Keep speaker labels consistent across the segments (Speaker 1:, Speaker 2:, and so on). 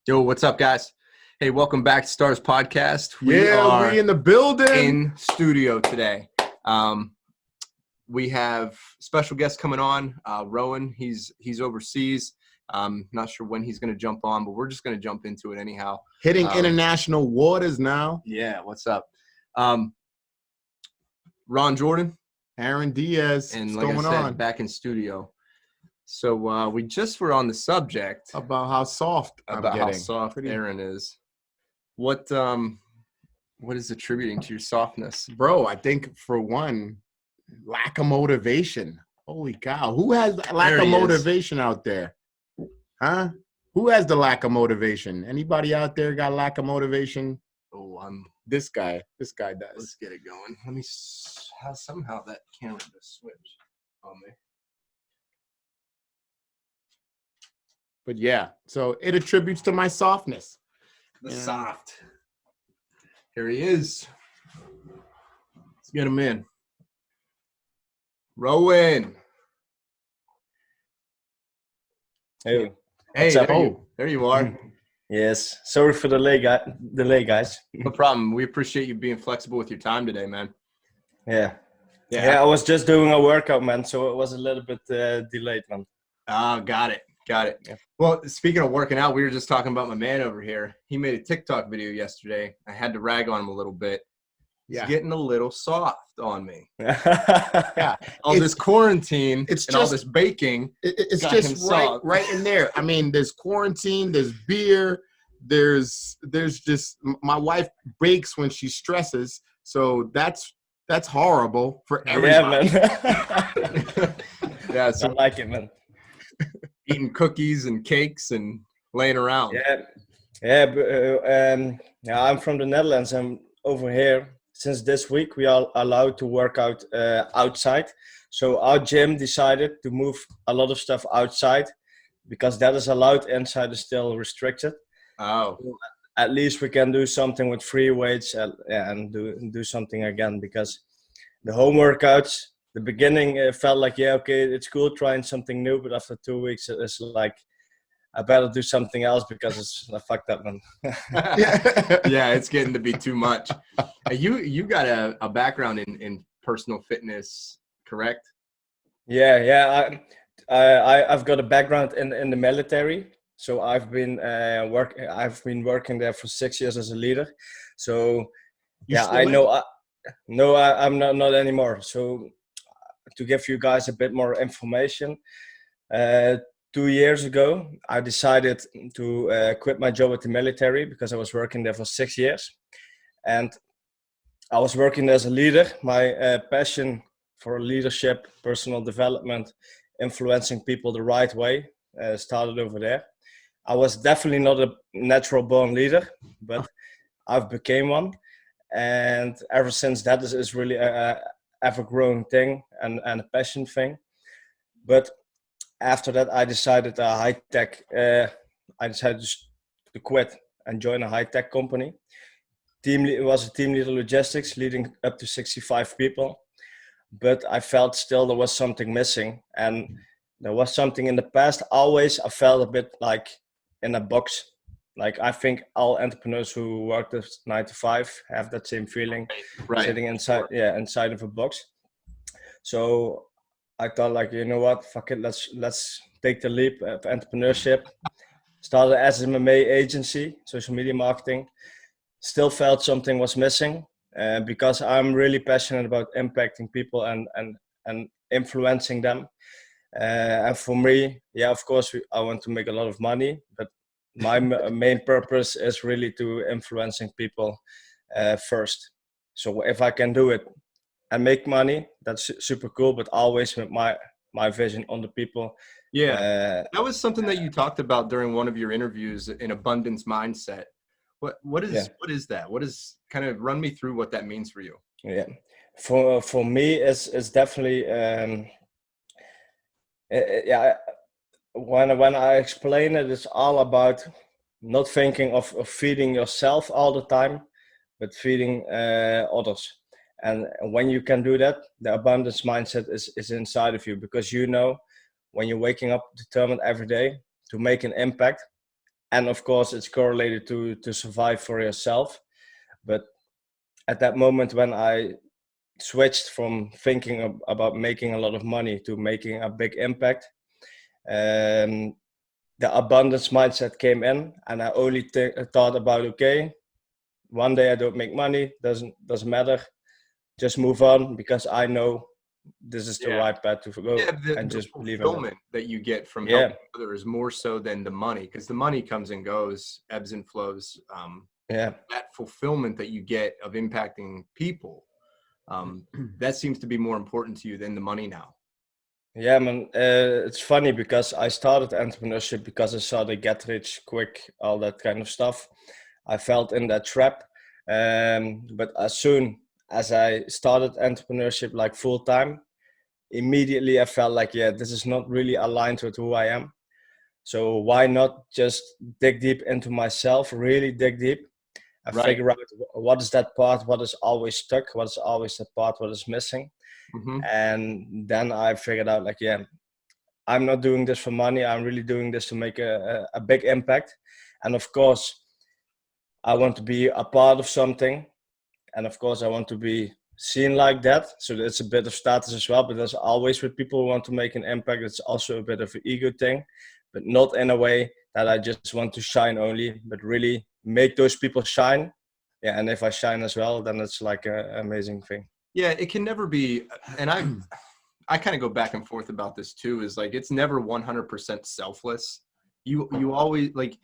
Speaker 1: Yo, what's up, guys? Hey, welcome back to Stars Podcast.
Speaker 2: We in the building.
Speaker 1: In studio today. We have special guest coming on, Rowan. He's overseas. Not sure when he's going to jump on, but we're just going to jump into it anyhow.
Speaker 2: Hitting international waters now.
Speaker 1: Yeah, what's up? Ron Jordan.
Speaker 2: Aaron Diaz.
Speaker 1: And
Speaker 2: what's
Speaker 1: like
Speaker 2: going
Speaker 1: I said,
Speaker 2: on?
Speaker 1: back in studio. So we just were on the subject
Speaker 2: about how soft
Speaker 1: Aaron is. What is attributing to your softness?
Speaker 2: Bro, I think for one, lack of motivation. Holy cow. Who has lack of motivation out there? Huh? Who has the lack of motivation? Anybody out there got lack of motivation?
Speaker 1: Oh,
Speaker 2: this guy does.
Speaker 1: Let's get it going. Let me somehow that camera just switched on me.
Speaker 2: But yeah, so it attributes to my softness.
Speaker 1: Soft. Here he is. Let's get him in. Rowan.
Speaker 3: Hey,
Speaker 1: there you are.
Speaker 3: Yes, sorry for the delay, guys.
Speaker 1: No problem. We appreciate you being flexible with your time today, man.
Speaker 3: Yeah. I was just doing a workout, man, so it was a little bit delayed, man.
Speaker 1: Oh, got it.
Speaker 3: Yeah.
Speaker 1: Well, speaking of working out, we were just talking about my man over here. He made a TikTok video yesterday. I had to rag on him a little bit. He's getting a little soft on me.
Speaker 2: Yeah.
Speaker 1: All this quarantine all this baking.
Speaker 2: It's just right in there. I mean, there's quarantine, there's beer, there's just my wife bakes when she stresses. So that's horrible for everybody.
Speaker 3: Yeah, man.
Speaker 1: Yeah, so
Speaker 3: I like it, man.
Speaker 1: Eating cookies and cakes and laying around.
Speaker 3: I'm from the Netherlands. I'm over here. Since this week, we are allowed to work out outside. So our gym decided to move a lot of stuff outside because that is allowed. Inside is still restricted.
Speaker 1: Oh.
Speaker 3: So at least we can do something with free weights and do something again, because the home workouts, the beginning, it felt like, it's cool trying something new. But after 2 weeks, it's like, I better do something else because it's fucked up, man.
Speaker 1: Yeah, it's getting to be too much. You got a background in personal fitness, correct?
Speaker 3: Yeah. I've got a background in the military. So I've been working there for 6 years as a leader. So I know. I'm not anymore. So to give you guys a bit more information, 2 years ago, I decided to quit my job at the military because I was working there for 6 years. And I was working as a leader. My passion for leadership, personal development, influencing people the right way started over there. I was definitely not a natural born leader, but I've became one. And ever since that is really a ever-growing thing and a passion thing. But after that, I decided I decided to quit and join a high-tech company. It was a team leader logistics, leading up to 65 people. But I felt still there was something missing. And there was something in the past. Always I felt a bit like in a box. Like I think all entrepreneurs who work the 9 to 5 have that same feeling, sitting inside of a box. So I thought, like, you know what, fuck it, let's take the leap of entrepreneurship. Started as an MMA agency, social media marketing. Still felt something was missing because I'm really passionate about impacting people and influencing them. And for me, of course, I want to make a lot of money, but my main purpose is really to influencing people first. So if I can do it and make money, that's super cool, but always with my vision on the people.
Speaker 1: Yeah, that was something that you talked about during one of your interviews, in abundance mindset. What is that? What is, kind of run me through what that means for you?
Speaker 3: Yeah, for me, it's definitely when I explain it, it's all about not thinking of feeding yourself all the time, but feeding others. And when you can do that, the abundance mindset is inside of you, because you know when you're waking up determined every day to make an impact, and of course it's correlated to survive for yourself. But at that moment when I switched from thinking about making a lot of money to making a big impact, the abundance mindset came in, and I only thought about, okay, one day I don't make money, doesn't matter, just move on, because I know this is the right path to go, and just believe in it.
Speaker 1: Fulfillment that you get from helping others more so than the money, because the money comes and goes, ebbs and flows. That fulfillment that you get of impacting people, that seems to be more important to you than the money now.
Speaker 3: Yeah, man. It's funny because I started entrepreneurship because I saw the get rich quick, all that kind of stuff. I felt in that trap. But as soon as I started entrepreneurship like full time, immediately I felt like, yeah, this is not really aligned with who I am. So why not just dig deep into myself, really dig deep, and figure out what is that part, what is always stuck, what is always that part, what is missing. And then I figured out, like, yeah, I'm not doing this for money. I'm really doing this to make a big impact. And of course, I want to be a part of something. And of course, I want to be seen like that. So it's a bit of status as well. But there's always with people who want to make an impact, it's also a bit of an ego thing, but not in a way that I just want to shine only, but really make those people shine. Yeah, and if I shine as well, then it's like an amazing thing.
Speaker 1: Yeah, it can never be, and I kind of go back and forth about this too, is like, it's never 100% selfless. You always, like,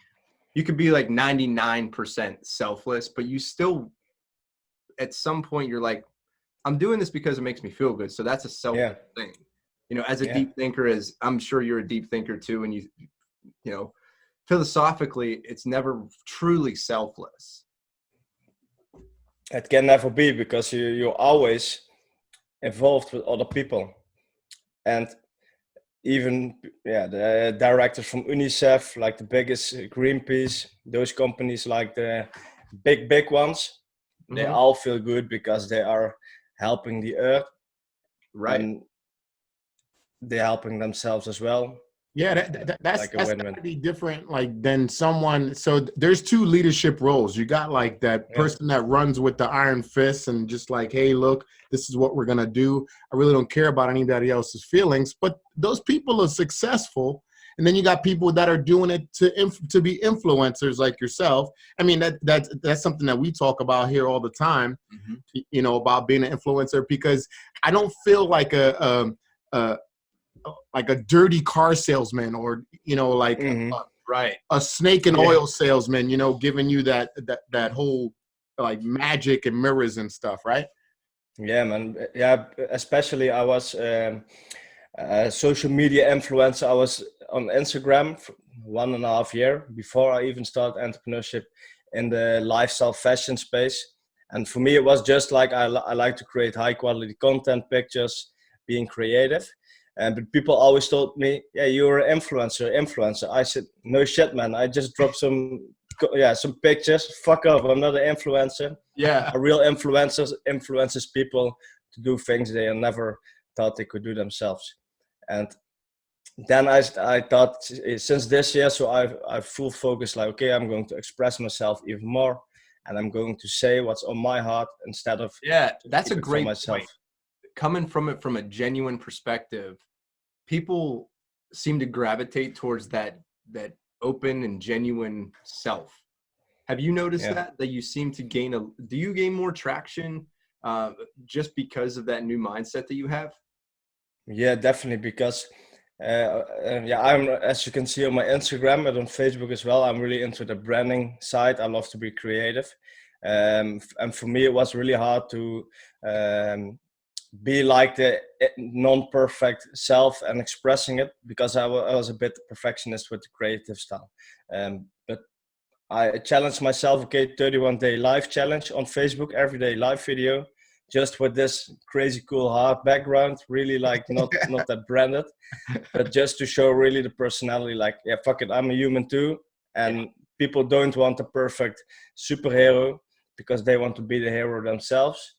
Speaker 1: you could be like 99% selfless, but you still, at some point, you're like, I'm doing this because it makes me feel good. So that's a selfless thing. You know, as a deep thinker, as I'm sure you're a deep thinker too, and you know, philosophically, it's never truly selfless.
Speaker 3: It can never be, because you're always involved with other people. And even the directors from UNICEF, like the biggest, Greenpeace, those companies, like the big ones, they all feel good because they are helping the earth, and they're helping themselves as well.
Speaker 2: Yeah, that's gotta be different, like, than someone. So there's two leadership roles. You got like that person that runs with the iron fist and just like, hey, look, this is what we're gonna do. I really don't care about anybody else's feelings. But those people are successful. And then you got people that are doing it to be influencers like yourself. I mean, that's something that we talk about here all the time. You know, about being an influencer, because I don't feel like a dirty car salesman, or, you know, like a snake and oil salesman, you know, giving you that whole like magic and mirrors and stuff, right?
Speaker 3: Yeah, man. Yeah, especially I was a social media influencer. I was on Instagram for 1.5 years before I even started entrepreneurship in the lifestyle fashion space. And for me, it was just like, I like to create high quality content, pictures, being creative. But people always told me, yeah, you're an influencer. I said, no shit, man. I just dropped some pictures. Fuck off. I'm not an influencer.
Speaker 1: Yeah.
Speaker 3: A real influencer influences people to do things they never thought they could do themselves. And then I thought, since this year, so I full focus, like, okay, I'm going to express myself even more, and I'm going to say what's on my heart instead of
Speaker 1: that's a great point. Coming from it from a genuine perspective, people seem to gravitate towards that open and genuine self. Have you noticed that you seem to do you gain more traction just because of that new mindset that you have?
Speaker 3: Yeah, definitely. Because I'm, as you can see on my Instagram and on Facebook as well, I'm really into the branding side. I love to be creative. And for me, it was really hard to be like the non-perfect self and expressing it, because I was a bit perfectionist with the creative style. But I challenged myself, okay, 31-day live challenge on Facebook, everyday live video, just with this crazy cool hard background, really like not that branded, but just to show really the personality, like, yeah, fuck it, I'm a human too. And people don't want a perfect superhero because they want to be the hero themselves.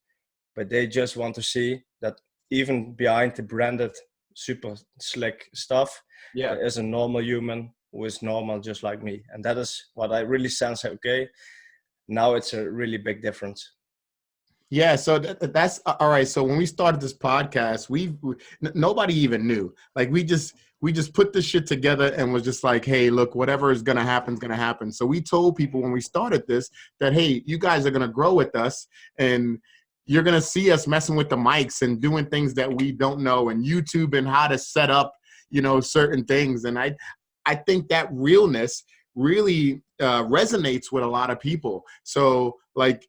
Speaker 3: But they just want to see that even behind the branded, super slick stuff, there is a normal human who is normal just like me. And that is what I really sense. Okay, now it's a really big difference.
Speaker 2: Yeah, so that's all right. So when we started this podcast, nobody even knew. Like we just put this shit together and was just like, hey, look, whatever is gonna happen is gonna happen. So we told people when we started this that, hey, you guys are gonna grow with us, and you're gonna see us messing with the mics and doing things that we don't know, and YouTube and how to set up, certain things. And I think that realness really resonates with a lot of people. So like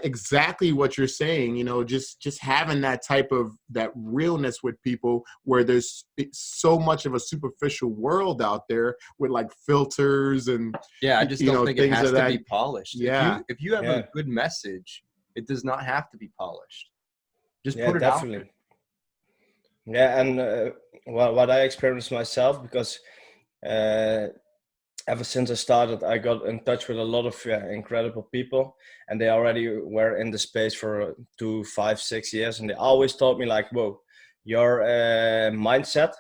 Speaker 2: exactly what you're saying, just having that realness with people, where there's so much of a superficial world out there with like filters and
Speaker 1: I just don't think it has to be polished.
Speaker 2: Yeah.
Speaker 1: If you have a good message, it does not have to be polished. Just put it
Speaker 3: definitely.
Speaker 1: out there.
Speaker 3: Yeah, and what I experienced myself, because ever since I started, I got in touch with a lot of incredible people, and they already were in the space for 2, 5, 6 years, and they always told me like, "Whoa, your mindset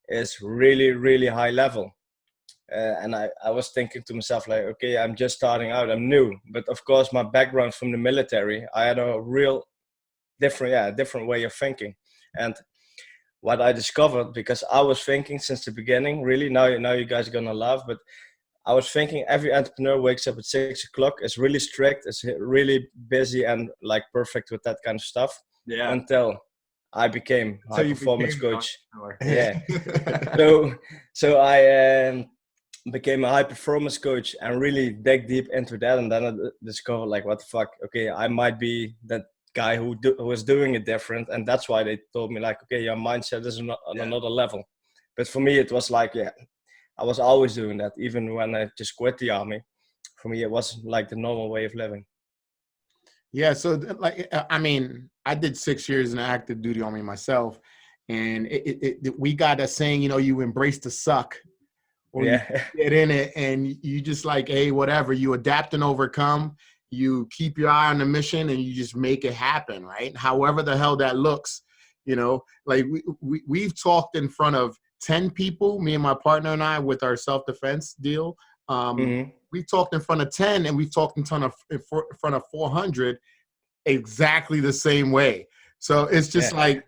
Speaker 3: is really, really high level." And I was thinking to myself like, okay, I'm just starting out, I'm new, but of course my background from the military, I had a real different way of thinking. And what I discovered, because I was thinking since the beginning, really, now you guys are gonna laugh, but I was thinking every entrepreneur wakes up at 6 o'clock, is really strict, is really busy and like perfect with that kind of stuff.
Speaker 1: Yeah.
Speaker 3: Until I became high performance coach. Yeah. so I became a high performance coach and really dig deep into that. And then I discovered like, what the fuck? Okay, I might be that guy who was doing it different. And that's why they told me like, okay, your mindset is on another level. But for me, it was like, I was always doing that. Even when I just quit the army, for me, it was like the normal way of living.
Speaker 2: Yeah. So like, I mean, I did 6 years in active duty army myself, and we got a saying, you embrace the suck, or you get in it and you just like, hey, whatever, you adapt and overcome, you keep your eye on the mission, and you just make it happen, right? However the hell that looks, like we've talked in front of 10 people, me and my partner and I, with our self-defense deal. We talked in front of 10, and we've talked in front of 400 exactly the same way. So it's just like,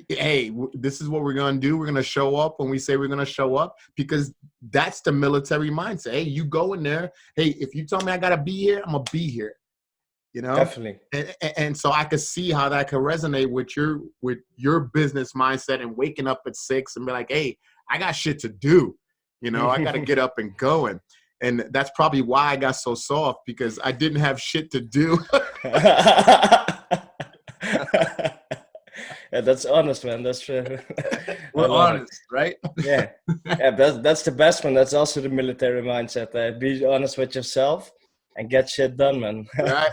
Speaker 2: hey, this is what we're going to do. We're going to show up when we say we're going to show up, because that's the military mindset. Hey, you go in there. Hey, if you tell me I got to be here, I'm going to be here.
Speaker 3: Definitely.
Speaker 2: And so I could see how that could resonate with your business mindset, and waking up at 6 and be like, hey, I got shit to do. I got to get up and go. And that's probably why I got so soft, because I didn't have shit to do.
Speaker 3: Yeah, that's honest, man. That's
Speaker 1: we're honest, right?
Speaker 3: Yeah. That's the best one. That's also the military mindset. Be honest with yourself and get shit done, man.
Speaker 2: Right.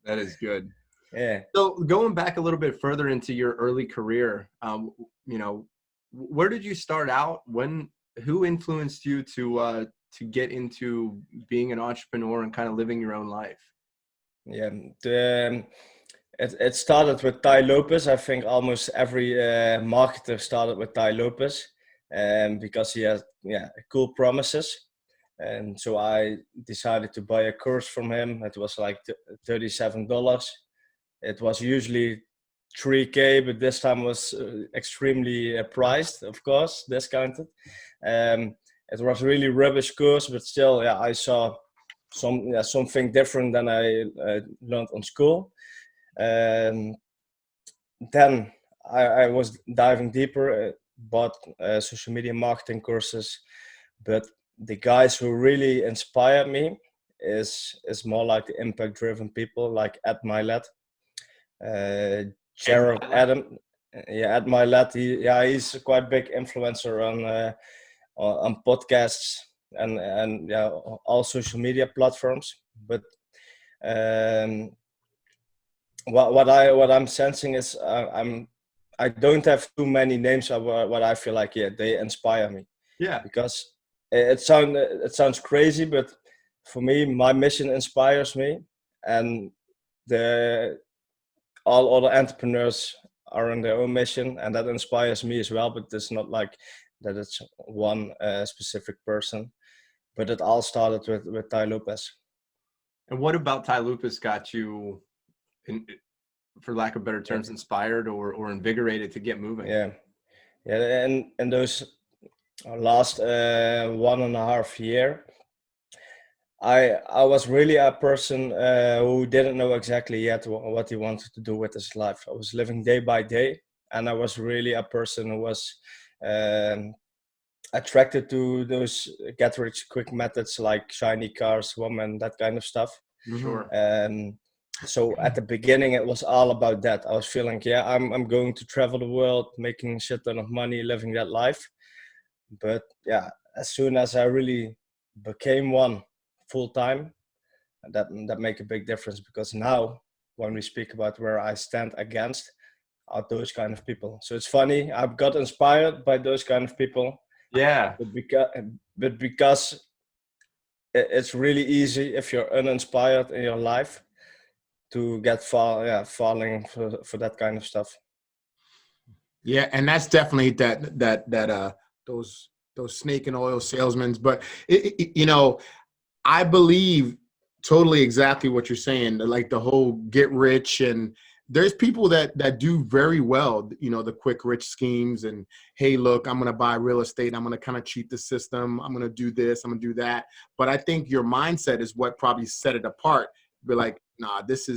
Speaker 1: That is good.
Speaker 3: Yeah.
Speaker 1: So going back a little bit further into your early career, where did you start out? Who influenced you to get into being an entrepreneur and kind of living your own life?
Speaker 3: Yeah. It started with Ty Lopez. I think almost every marketer started with Ty Lopez, because he has cool promises. And so I decided to buy a course from him. It was like $37. It was usually $3,000, but this time was extremely priced, of course, discounted. It was really rubbish course, but still, I saw something different than I learned on school. Then I was diving deeper, bought social media marketing courses, but the guys who really inspired me is more like the impact-driven people, like Ed Milet, Gerald Adam. Yeah, Ed Milet. He's a quite big influencer on podcasts and all social media platforms. But what I'm sensing is I don't have too many names of what I feel like they inspire me.
Speaker 1: Yeah,
Speaker 3: because it sounds crazy, but for me, my mission inspires me, and all other entrepreneurs are on their own mission, and that inspires me as well. But it's not like that it's one specific person, but it all started with Tai Lopez.
Speaker 1: And what about Tai Lopez got you, for lack of better terms, inspired or invigorated to get moving?
Speaker 3: Yeah, and those last 1.5 years, I was really a person who didn't know exactly yet what he wanted to do with his life. I was living day by day, and I was really a person who was attracted to those get rich quick methods like shiny cars, women, that kind of stuff.
Speaker 1: Sure.
Speaker 3: So at the beginning, it was all about that. I was feeling, yeah, I'm going to travel the world, making a shit ton of money, living that life. But yeah, as soon as I really became one full time, that make a big difference, because now when we speak about where I stand against are those kind of people. So it's funny, I've got inspired by those kind of people.
Speaker 1: Yeah.
Speaker 3: But because it's really easy if you're uninspired in your life to get falling for that kind of stuff.
Speaker 2: Yeah, and that's definitely those snake and oil salesmen. But you know, I believe totally exactly what you're saying. Like the whole get rich, and there's people that do very well. You know, the quick rich schemes, and hey, look, I'm going to buy real estate. I'm going to kind of cheat the system. I'm going to do this. I'm going to do that. But I think your mindset is what probably set it apart. Be like, nah, this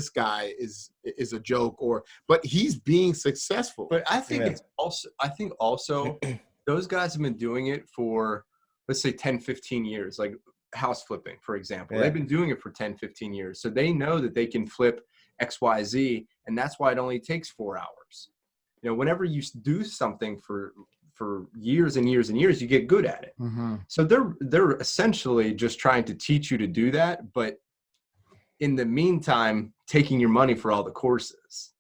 Speaker 2: guy is a joke, but he's being successful.
Speaker 1: But I think also those guys have been doing it for, let's say 10, 15 years, like house flipping, for example. They've been doing it for 10, 15 years. So they know that they can flip XYZ, and that's why it only takes 4 hours. You know, whenever you do something for years and years and years, you get good at it.
Speaker 2: Mm-hmm.
Speaker 1: So they're essentially just trying to teach you to do that, but in the meantime, taking your money for all the courses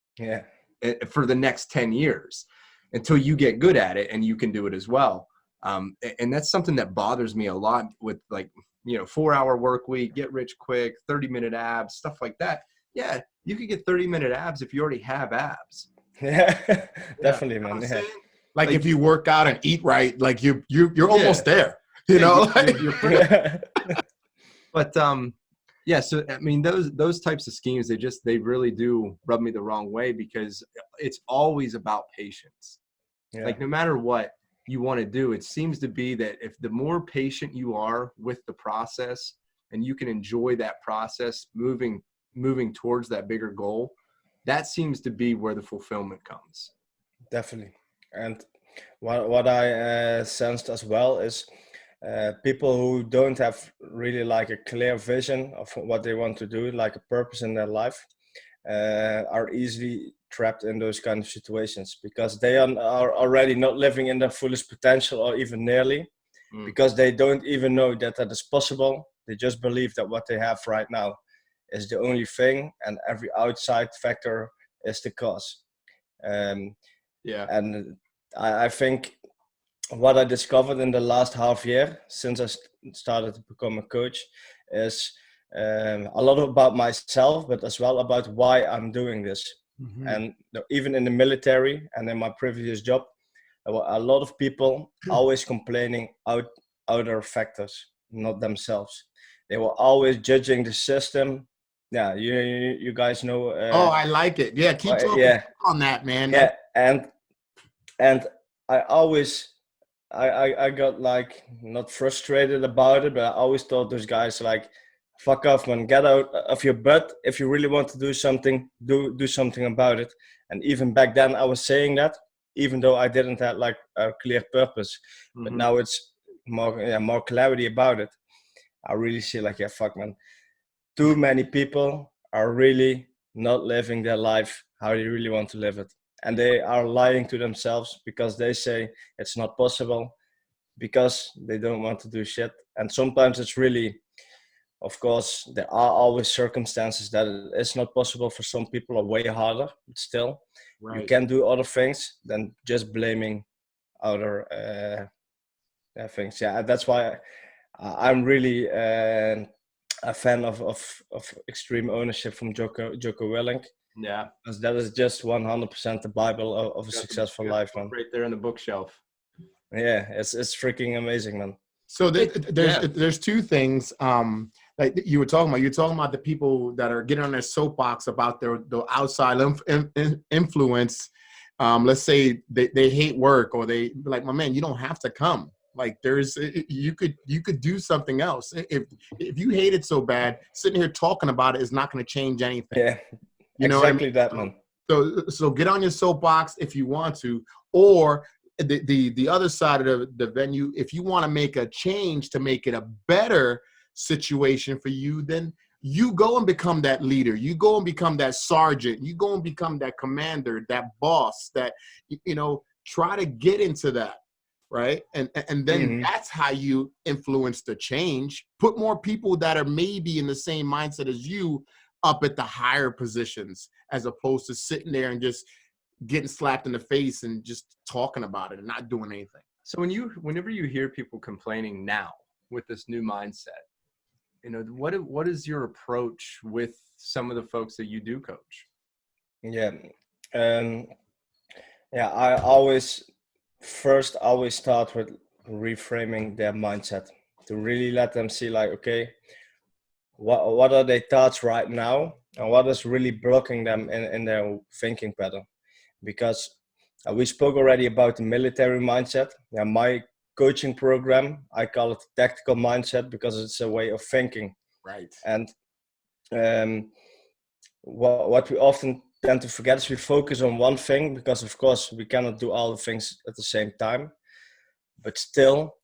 Speaker 1: for the next 10 years until you get good at it and you can do it as well. And that's something that bothers me a lot with, like, you know, 4-hour work week, get rich quick, 30-minute abs, stuff like that. Yeah, you could get 30-minute abs if you already have abs.
Speaker 3: Yeah, definitely,
Speaker 1: You know
Speaker 3: man.
Speaker 1: yeah.
Speaker 2: Like if you work out and eat right, like you're almost there. You know,
Speaker 1: you're pretty. But yeah, so I mean, those types of schemes, they really do rub me the wrong way, because it's always about patience. Yeah. Like no matter what you want to do, it seems to be that if the more patient you are with the process and you can enjoy that process moving towards that bigger goal, that seems to be where the fulfillment comes.
Speaker 3: Definitely. And what I sensed as well is people who don't have really like a clear vision of what they want to do, like a purpose in their life, are easily trapped in those kind of situations, because they are already not living in their fullest potential, or even nearly, because they don't even know that is possible. They just believe that what they have right now is the only thing, and every outside factor is the cause. And I think what I discovered in the last half year, since I started to become a coach, is a lot about myself, but as well about why I'm doing this. Mm-hmm. And even in the military and in my previous job, there were a lot of people always complaining outer factors, not themselves. They were always judging the system. Yeah, you guys know.
Speaker 2: I like it. Yeah, keep talking on that, man.
Speaker 3: Yeah, and I always. I got like not frustrated about it, but I always thought those guys like, fuck off, man, get out of your butt. If you really want to do something, do something about it. And even back then I was saying that, even though I didn't have like a clear purpose. Mm-hmm. But now it's more clarity about it. I really see like, fuck, man, too many people are really not living their life how they really want to live it. And they are lying to themselves, because they say it's not possible, because they don't want to do shit. And sometimes it's really, of course, there are always circumstances that it's not possible for some people, or way harder, but still, you can do other things than just blaming other things. Yeah, that's why I'm really a fan of extreme ownership from Jocko Willink.
Speaker 1: Yeah,
Speaker 3: because that is just 100% the Bible of a successful life, man.
Speaker 1: Right there on the bookshelf.
Speaker 3: Yeah, it's freaking amazing, man.
Speaker 2: So there's two things. Like you were talking about. You're talking about the people that are getting on their soapbox about the outside influence. Let's say they hate work, or they like, my man, you don't have to come. Like you could do something else. If you hate it so bad, sitting here talking about it is not going to change anything.
Speaker 3: Yeah,
Speaker 2: you know what I
Speaker 3: exactly
Speaker 2: mean?
Speaker 3: that, man.
Speaker 2: So get on your soapbox if you want to, or the other side of the venue, if you want to make a change to make it a better situation for you, then you go and become that leader. You go and become that sergeant. You go and become that commander, that boss, that, try to get into that. Right. And then that's how you influence the change. Put more people that are maybe in the same mindset as you up at the higher positions, as opposed to sitting there and just getting slapped in the face and just talking about it and not doing anything.
Speaker 1: So whenever you hear people complaining now with this new mindset, what is your approach with some of the folks that you do coach?
Speaker 3: Yeah. I always start with reframing their mindset, to really let them see, like, okay, what are their thoughts right now, and what is really blocking them in their thinking pattern. Because we spoke already about the military mindset. Yeah, my coaching program, I call it tactical mindset, because it's a way of thinking.
Speaker 2: Right.
Speaker 3: And what we often tend to forget is we focus on one thing, because of course we cannot do all the things at the same time. But still,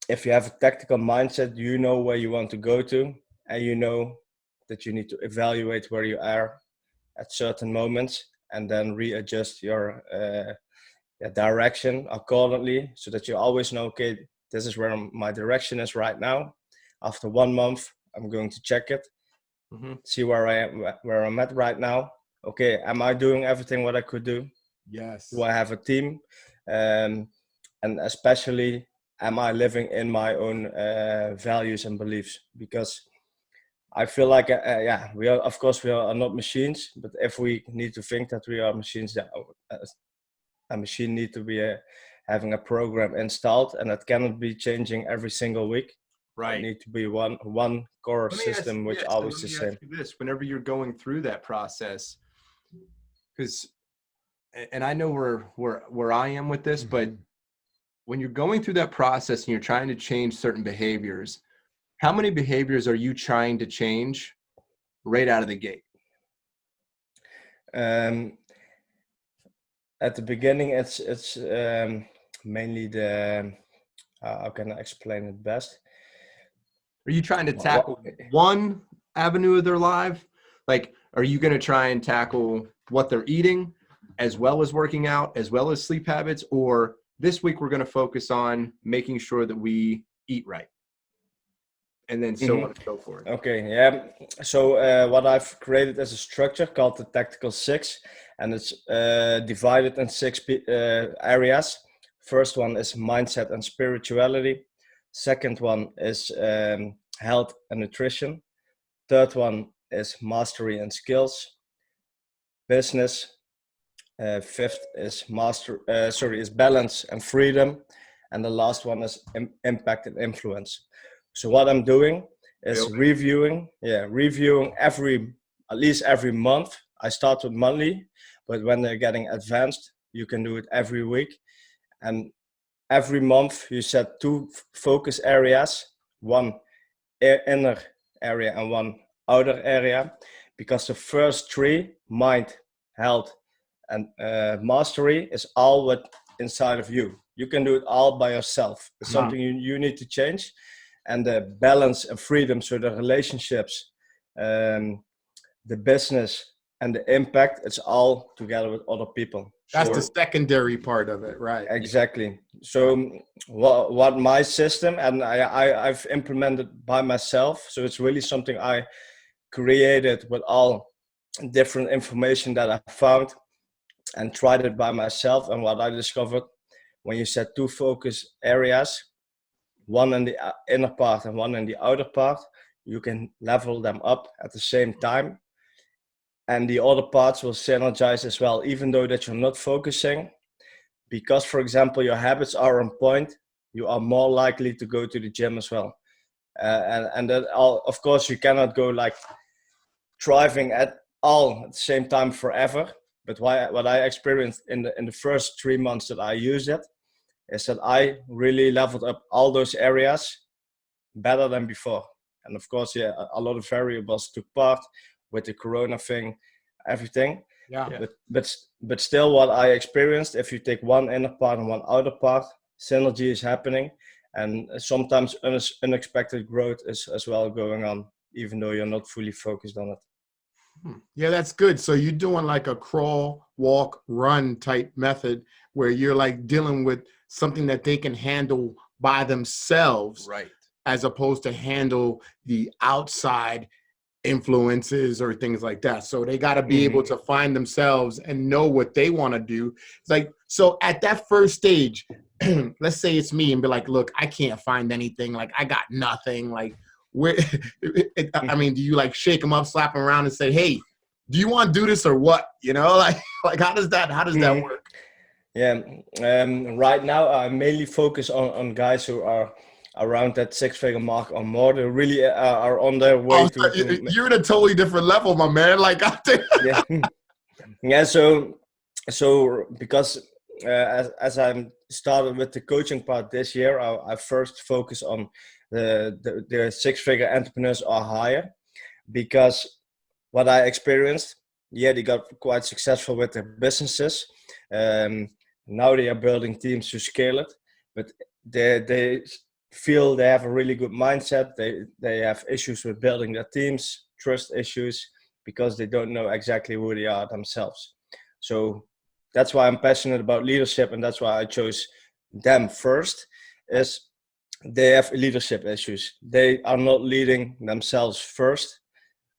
Speaker 3: if you have a tactical mindset, you know where you want to go to, and you know that you need to evaluate where you are at certain moments, and then readjust your direction accordingly, so that you always know, okay, this is where my direction is right now. After 1 month, I'm going to check it, see where I'm at right now. Okay, am I doing everything what I could do?
Speaker 2: Yes.
Speaker 3: Do I have a team? And especially, am I living in my own values and beliefs? Because I feel like, we are not machines, but if we need to think that we are machines, a machine need to be having a program installed, and that cannot be changing every single week.
Speaker 1: Right.
Speaker 3: It need to be one core system, which always the same.
Speaker 1: Ask you this: whenever you're going through that process, because, and I know where I am with this, but when you're going through that process and you're trying to change certain behaviors, how many behaviors are you trying to change right out of the gate?
Speaker 3: At the beginning, it's mainly the how can I explain it best?
Speaker 1: Are you trying to tackle one avenue of their life? Like, are you going to try and tackle what they're eating, as well as working out, as well as sleep habits? Or this week we're going to focus on making sure that we eat right, and then so on and so forth?
Speaker 3: Okay, yeah. So what I've created as a structure called the Tactical 6, and it's divided in 6 areas. First one is mindset and spirituality. Second one is health and nutrition. Third one is mastery and skills. Business. Fifth is balance and freedom. And the last one is impact and influence. So what I'm doing is reviewing at least every month. I start with monthly, but when they're getting advanced, you can do it every week. And every month you set 2 focus areas, one inner area and one outer area, because the first 3, mind, health, and mastery, is all what inside of you. You can do it all by yourself. It's something you need to change. And the balance and freedom, so the relationships, the business, and the impact, it's all together with other people.
Speaker 2: That's the secondary part of it, right?
Speaker 3: Exactly. So what my system, and I've implemented by myself, so it's really something I created with all different information that I found and tried it by myself. And what I discovered, when you set 2 focus areas, one in the inner part and one in the outer part, you can level them up at the same time, and the other parts will synergize as well. Even though that you're not focusing, because, for example, your habits are on point, you are more likely to go to the gym as well. And that of course, you cannot go like driving at all at the same time forever. But what I experienced in the first 3 months that I used it is that I really leveled up all those areas better than before. And of course, yeah, a lot of variables took part with the Corona thing, everything.
Speaker 2: Yeah.
Speaker 3: But still, what I experienced, if you take one inner part and one outer part, synergy is happening, and sometimes unexpected growth is as well going on, even though you're not fully focused on it.
Speaker 2: Yeah, that's good. So you're doing like a crawl, walk, run type method where you're like dealing with something that they can handle by themselves,
Speaker 1: Right.
Speaker 2: as opposed to handle the outside influences or things like that. So they got to be able to find themselves and know what they want to do. It's like, so at that first stage, let's say it's me and be like, look, I can't find anything. Like, I got nothing. Like, where, I mean, do you like shake them up, slap them around and say, hey, do you want to do this or what? You know, like how does that work?
Speaker 3: Yeah. Right now, I mainly focus on guys who are around that 6-figure mark or more. They really are on their way to
Speaker 2: you're at a totally different level, my man. Like,
Speaker 3: yeah. Yeah. So because as I'm started with the coaching part this year, I first focus on the 6-figure entrepreneurs or higher, because what I experienced, yeah, they got quite successful with their businesses. Now they are building teams to scale it, but they feel they have a really good mindset. They have issues with building their teams, trust issues, because they don't know exactly who they are themselves. So that's why I'm passionate about leadership, and that's why I chose them first, is they have leadership issues. They are not leading themselves first,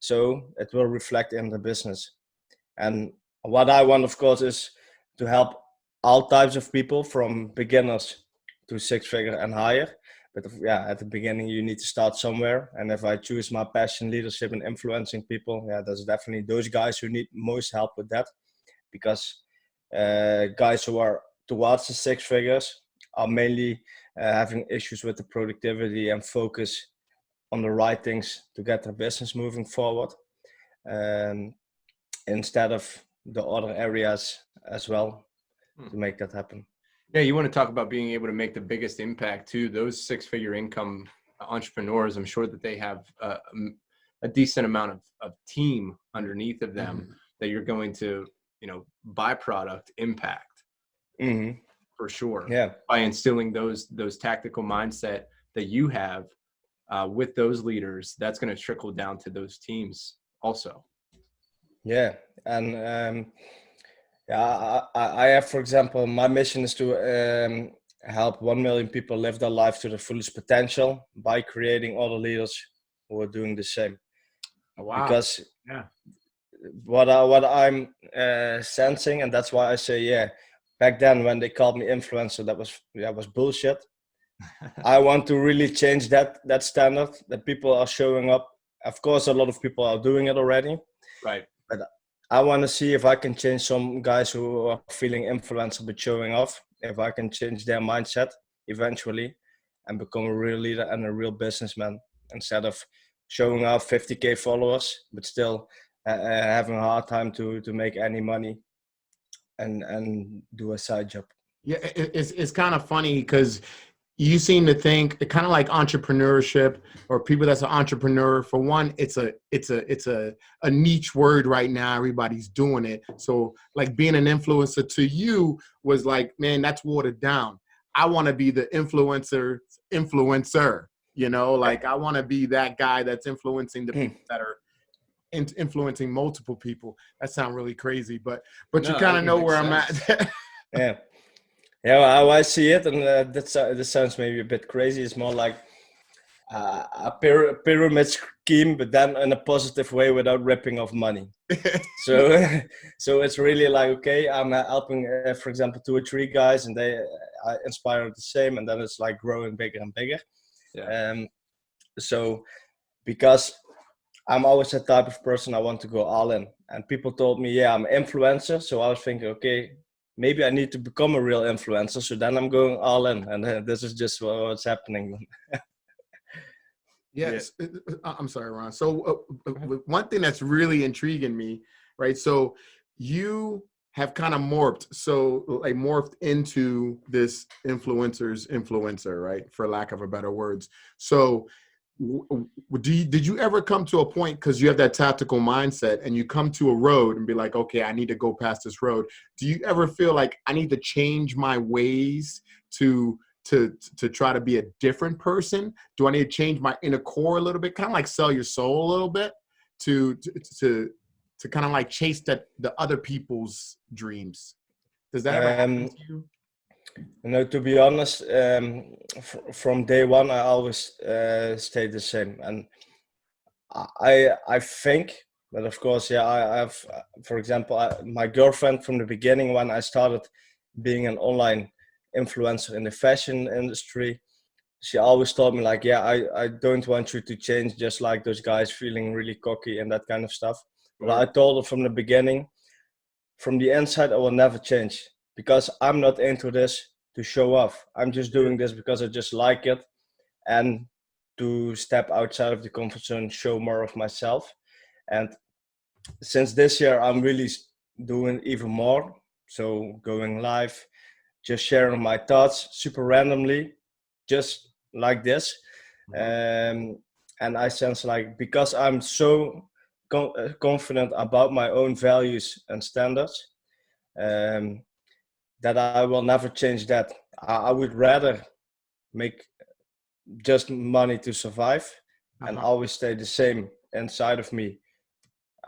Speaker 3: so it will reflect in the business. And what I want, of course, is to help all types of people, from beginners to 6-figure and higher. But yeah, at the beginning, you need to start somewhere. And if I choose my passion, leadership, and influencing people, yeah, that's definitely those guys who need most help with that. Because guys who are towards the 6 figures are mainly having issues with the productivity and focus on the right things to get their business moving forward, instead of the other areas as well, to make that happen.
Speaker 1: Yeah, you want to talk about being able to make the biggest impact to those 6-figure income entrepreneurs. I'm sure that they have a decent amount of team underneath of them that you're going to, byproduct impact for sure.
Speaker 3: Yeah,
Speaker 1: by instilling those tactical mindset that you have with those leaders, that's going to trickle down to those teams also.
Speaker 3: Yeah, and I have, for example, my mission is to help 1 million people live their life to their fullest potential by creating other leaders who are doing the same.
Speaker 2: Wow.
Speaker 3: Because
Speaker 2: yeah,
Speaker 3: what I'm sensing, and that's why I say, yeah, back then when they called me influencer, that was bullshit. I want to really change that standard, that people are showing up. Of course, a lot of people are doing it already.
Speaker 1: Right.
Speaker 3: But I want to see if I can change some guys who are feeling influencer but showing off, if I can change their mindset eventually and become a real leader and a real businessman, instead of showing off 50K followers but still having a hard time to make any money and do a side job.
Speaker 2: Yeah, it's kind of funny because you seem to think kind of like entrepreneurship or people that's an entrepreneur. For one, it's a niche word right now. Everybody's doing it. So like being an influencer to you was like, man, that's watered down. I want to be the influencer, like I want to be that guy that's influencing the people that are influencing multiple people. That sounds really crazy, but no, you kind of know where I'm at.
Speaker 3: Yeah. Yeah, well, how I see it, and this sounds maybe a bit crazy. It's more like a pyramid scheme, but then in a positive way without ripping off money. So it's really like, okay, I'm helping, for example, 2 or 3 guys, and they inspire the same, and then it's like growing bigger and bigger.
Speaker 1: Yeah.
Speaker 3: So because I'm always that type of person, I want to go all in. And people told me, yeah, I'm an influencer. So I was thinking, okay, maybe I need to become a real influencer. So then I'm going all in, and this is just what's happening.
Speaker 2: Yes, I'm sorry, Ron. So one thing that's really intriguing me, right? So you have kind of morphed into this influencer, right? For lack of a better words. So did you ever come to a point, because you have that tactical mindset, and you come to a road and be like, okay, I need to go past this road. Do you ever feel like I need to change my ways to try to be a different person? Do I need to change my inner core a little bit, kind of like sell your soul a little bit to kind of like chase the other people's dreams? Does that ever happen to you?
Speaker 3: No, to be honest, from day one, I always stayed the same, and I think that, of course, yeah, I have, for example, my girlfriend from the beginning, when I started being an online influencer in the fashion industry, she always told me like, yeah, I don't want you to change just like those guys feeling really cocky and that kind of stuff. But I told her from the beginning, from the inside, I will never change, because I'm not into this to show off. I'm just doing this because I just like it, and to step outside of the comfort zone, show more of myself. And since this year, I'm really doing even more. So going live, just sharing my thoughts super randomly, just like this. And I sense like, because I'm so confident about my own values and standards, that I will never change that. I would rather make just money to survive and always stay the same inside of me,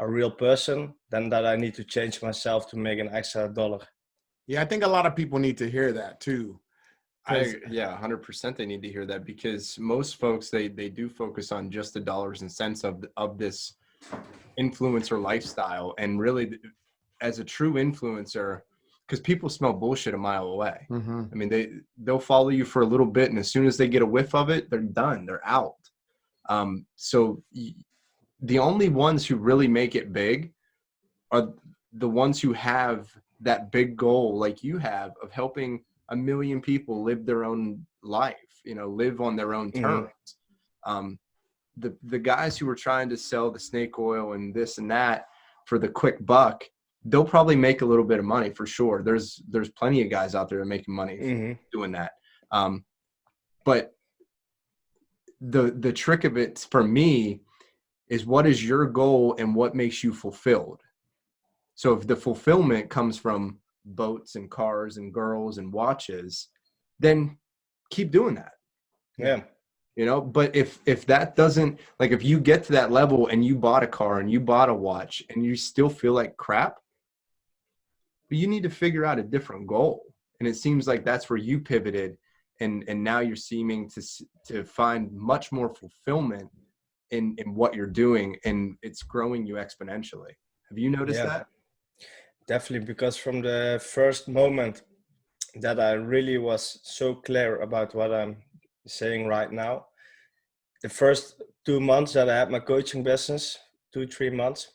Speaker 3: a real person, than that I need to change myself to make an extra dollar.
Speaker 2: Yeah, I think a lot of people need to hear that too.
Speaker 1: 100% they need to hear that, because most folks, they do focus on just the dollars and cents of this influencer lifestyle. And really, as a true influencer, because people smell bullshit a mile away. I mean, they'll follow you for a little bit, and as soon as they get a whiff of it, they're done, they're out. So the only ones who really make it big are the ones who have that big goal, like you have, of helping 1 million people live their own life, live on their own terms. The guys who are trying to sell the snake oil and this and that for the quick buck, they'll probably make a little bit of money for sure. There's plenty of guys out there making money doing that. But the trick of it for me is, what is your goal and what makes you fulfilled? So if the fulfillment comes from boats and cars and girls and watches, then keep doing that.
Speaker 3: Yeah.
Speaker 1: But if that doesn't, like, if you get to that level and you bought a car and you bought a watch and you still feel like crap, you need to figure out a different goal. And it seems like that's where you pivoted, and now you're seeming to find much more fulfillment in what you're doing, and it's growing you exponentially. Have you noticed that?
Speaker 3: Definitely, because from the first moment that I really was so clear about what I'm saying right now, the first 2 months that I had my coaching business, 2-3 months,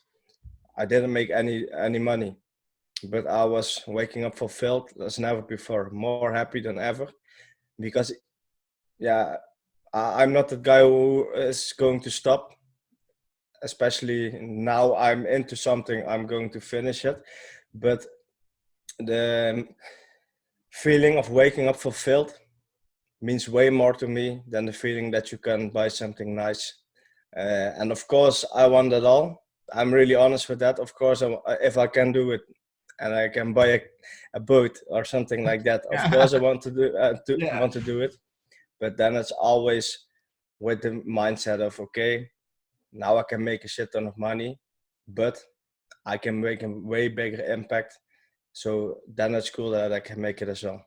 Speaker 3: I didn't make any money, but I was waking up fulfilled as never before, more happy than ever, because I'm not the guy who is going to stop. Especially now I'm into something, I'm going to finish it. But the feeling of waking up fulfilled means way more to me than the feeling that you can buy something nice. And of course, I want it all. I'm really honest with that. Of course, if I can do it and I can buy a boat or something like that, of course I want to do it. But then it's always with the mindset of, okay, now I can make a shit ton of money, but I can make a way bigger impact. So then it's cool that I can make it as well.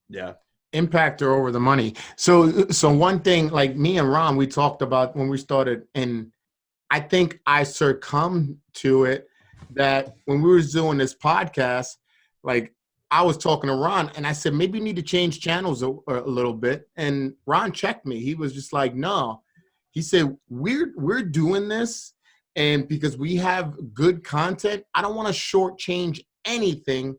Speaker 1: Yeah.
Speaker 2: Impact or over the money. So one thing, like me and Ron, we talked about when we started, and I think I succumbed to it, that when we were doing this podcast, like I was talking to Ron and I said, maybe you need to change channels a little bit. And Ron checked me. He was just like, no. He said, we're doing this, and because we have good content, I don't want to shortchange anything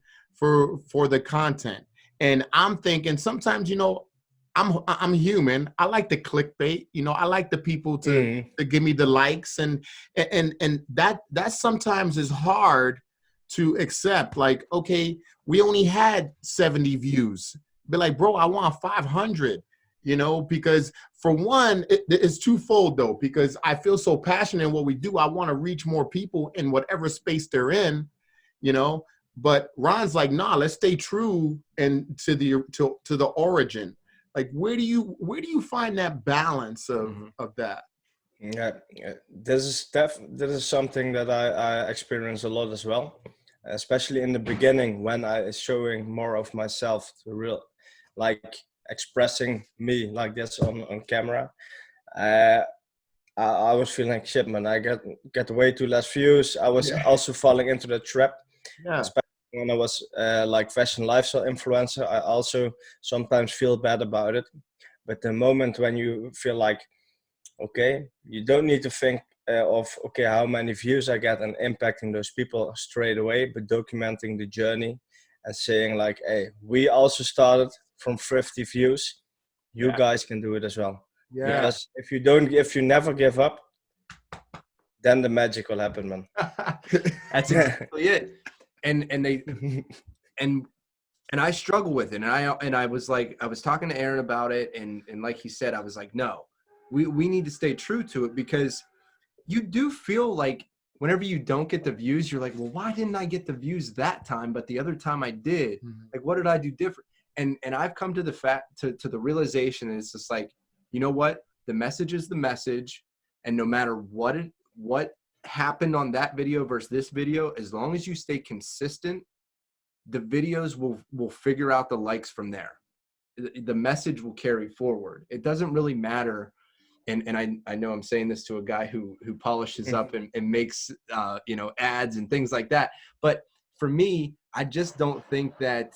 Speaker 2: for the content. And I'm thinking sometimes, you know, I'm human. I like the clickbait. You know, I like the people to give me the likes, and that sometimes is hard to accept. Like, okay, we only had 70 views. Be like, bro, I want 500. You know, because for one, it's twofold though, because I feel so passionate in what we do. I want to reach more people in whatever space they're in, you know. But Ron's like, nah, let's stay true and to the origin. Like, where do you find that balance of that?
Speaker 3: Yeah, this is something that I experience a lot as well, especially in the beginning when I is showing more of myself to real, like expressing me like this on camera. Uh, I was feeling like shit, man. I get way too less views. I was also falling into the trap, especially when I was like fashion lifestyle influencer. I also sometimes feel bad about it. But the moment when you feel like, okay, you don't need to think of, okay, how many views I get and impacting those people straight away, but documenting the journey and saying like, hey, we also started from 50 views. You guys can do it as well.
Speaker 2: Yeah.
Speaker 3: Because if you never give up, then the magic will happen, man.
Speaker 1: That's exactly it. And I struggle with it. And I was like, I was talking to Aaron about it. And like he said, I was like, no, we need to stay true to it, because you do feel like whenever you don't get the views, you're like, well, why didn't I get the views that time? But the other time I did. Like, what did I do different? And I've come to the realization, and it's just like, you know what? The message is the message. And no matter what happened on that video versus this video, as long as you stay consistent, the videos will figure out the likes from there. The message will carry forward. It doesn't really matter. And I know I'm saying this to a guy who polishes up and makes you know, ads and things like that. But for me, I just don't think that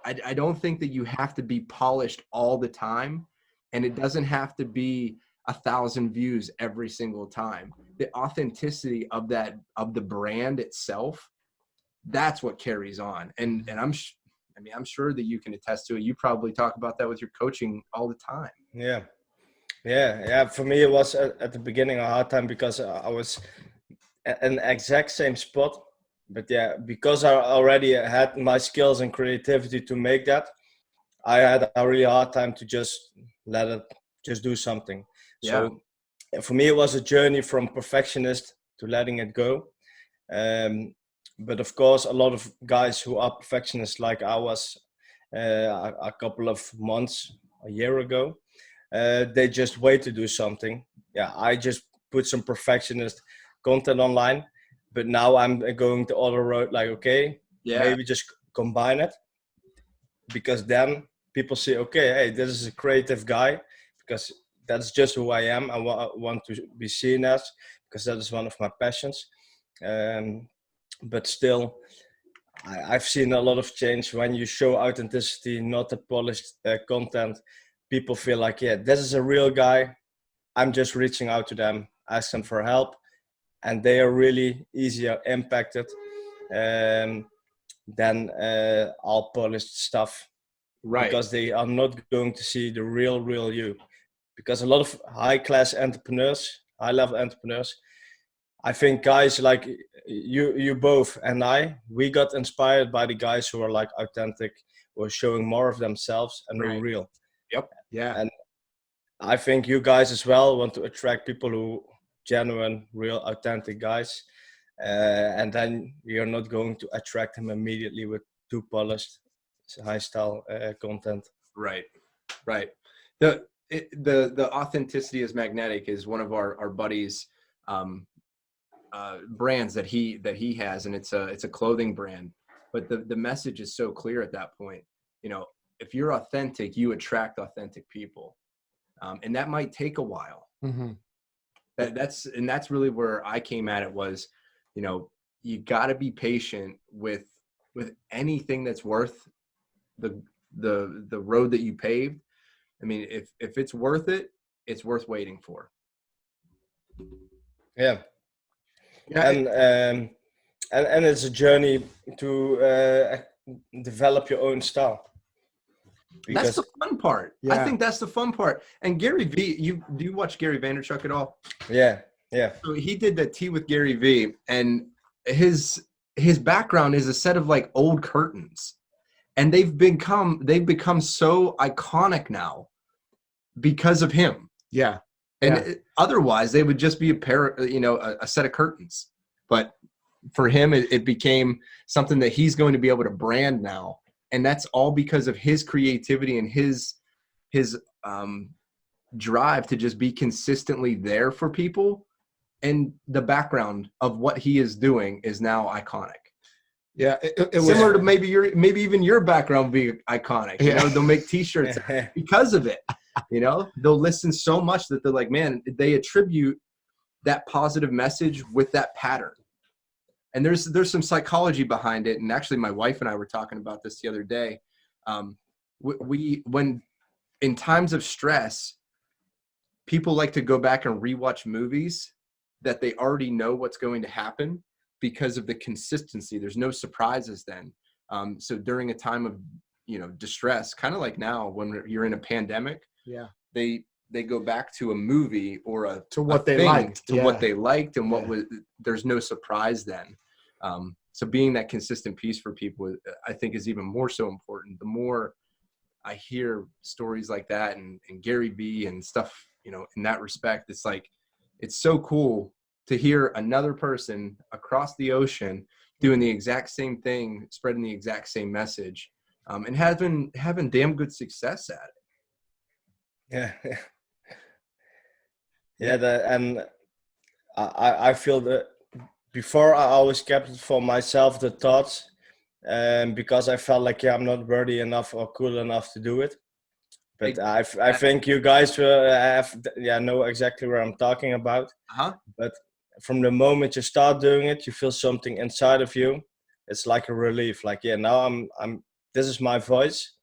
Speaker 1: I don't think that you have to be polished all the time, and it doesn't have to be 1,000 views every single time. The authenticity of the brand itself, that's what carries on. And I'm sure that you can attest to it. You probably talk about that with your coaching all the time.
Speaker 3: Yeah. For me, it was at the beginning a hard time because I was in the exact same spot. But yeah, because I already had my skills and creativity to make that, I had a really hard time to just let it just do something. So for me, it was a journey from perfectionist to letting it go. But of course, a lot of guys who are perfectionists, like I was a couple of months, a year ago, they just wait to do something. Yeah, I just put some perfectionist content online, but now I'm going the other road. Like, okay, maybe just combine it, because then people say, okay, hey, this is a creative guy, because that's just who I am. I want to be seen as, because that is one of my passions. But still, I've seen a lot of change when you show authenticity, not the polished content. People feel like, yeah, this is a real guy. I'm just reaching out to them, ask them for help, and they are really easier impacted than all polished stuff,
Speaker 1: Right.
Speaker 3: because they are not going to see the real you. Because a lot of high-class entrepreneurs, high-level entrepreneurs, I think guys like you both and we got inspired by the guys who are like authentic, who are showing more of themselves and are real.
Speaker 1: Yep. Yeah.
Speaker 3: And I think you guys as well want to attract people who genuine, real, authentic guys. And then you're not going to attract them immediately with too polished, high style content.
Speaker 1: Right. The authenticity is magnetic is one of our buddies' brands that he has, and it's a clothing brand. But the message is so clear at that point. You know, if you're authentic, you attract authentic people, and that might take a while. That's really where I came at it was, you know, you got to be patient with anything that's worth the road that you paved. I mean, if it's worth it, it's worth waiting for.
Speaker 3: Yeah. And and it's a journey to develop your own style.
Speaker 1: That's the fun part.
Speaker 2: Yeah.
Speaker 1: I think that's the fun part. And Gary V, do you watch Gary Vaynerchuk at all?
Speaker 3: Yeah.
Speaker 1: So he did that Tea with Gary V, and his background is a set of like old curtains, and they've become so iconic now because of him.
Speaker 2: Yeah.
Speaker 1: And otherwise they would just be a set of curtains. But for him, it became something that he's going to be able to brand now. And that's all because of his creativity and his drive to just be consistently there for people. And the background of what he is doing is now iconic.
Speaker 2: Yeah, it was
Speaker 1: similar to maybe even your background being iconic. You know, they'll make T-shirts because of it. You know, they'll listen so much that they're like, man, they attribute that positive message with that pattern. And there's some psychology behind it. And actually, my wife and I were talking about this the other day. When in times of stress, people like to go back and rewatch movies that they already know what's going to happen because of the consistency. There's no surprises then. So during a time of distress, kind of like now when you're in a pandemic, they go back to a movie or what they liked and what was. There's no surprise then. So being that consistent piece for people, I think, is even more so important. The more I hear stories like that and Gary Vee and stuff, in that respect, it's like, it's so cool to hear another person across the ocean doing the exact same thing, spreading the exact same message, and having damn good success at it.
Speaker 3: And I feel that before I always kept it for myself, the thoughts, because I felt like I'm not worthy enough or cool enough to do it. But I think you guys know exactly what I'm talking about. But from the moment you start doing it, you feel something inside of you. It's like a relief. Like, now I'm. This is my voice,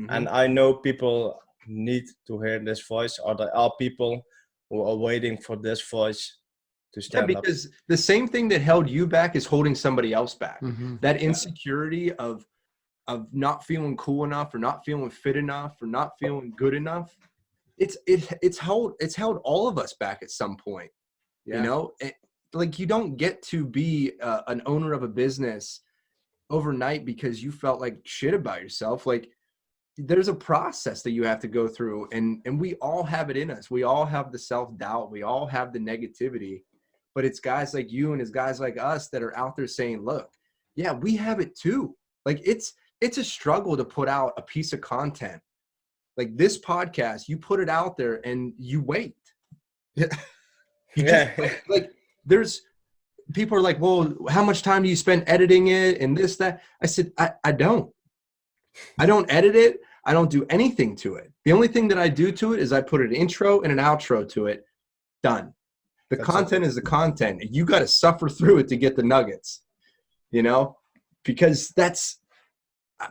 Speaker 3: and I know people need to hear this voice, or there are people who are waiting for this voice to stand up.
Speaker 1: Because the same thing that held you back is holding somebody else back. That insecurity of not feeling cool enough, or not feeling fit enough, or not feeling good enough. It's held all of us back at some point. Like, you don't get to be an owner of a business overnight because you felt like shit about yourself. Like, there's a process that you have to go through, and we all have it in us. We all have the self-doubt. We all have the negativity, but it's guys like you and it's guys like us that are out there saying, look, we have it too. Like, it's a struggle to put out a piece of content like this podcast. You put it out there and you wait. Just wait. Like, there's people are like, well, how much time do you spend editing it and this, that? I said, I don't edit it. I don't do anything to it. The only thing that I do to it is I put an intro and an outro to it. Done. That's content is the content. You got to suffer through it to get the nuggets, because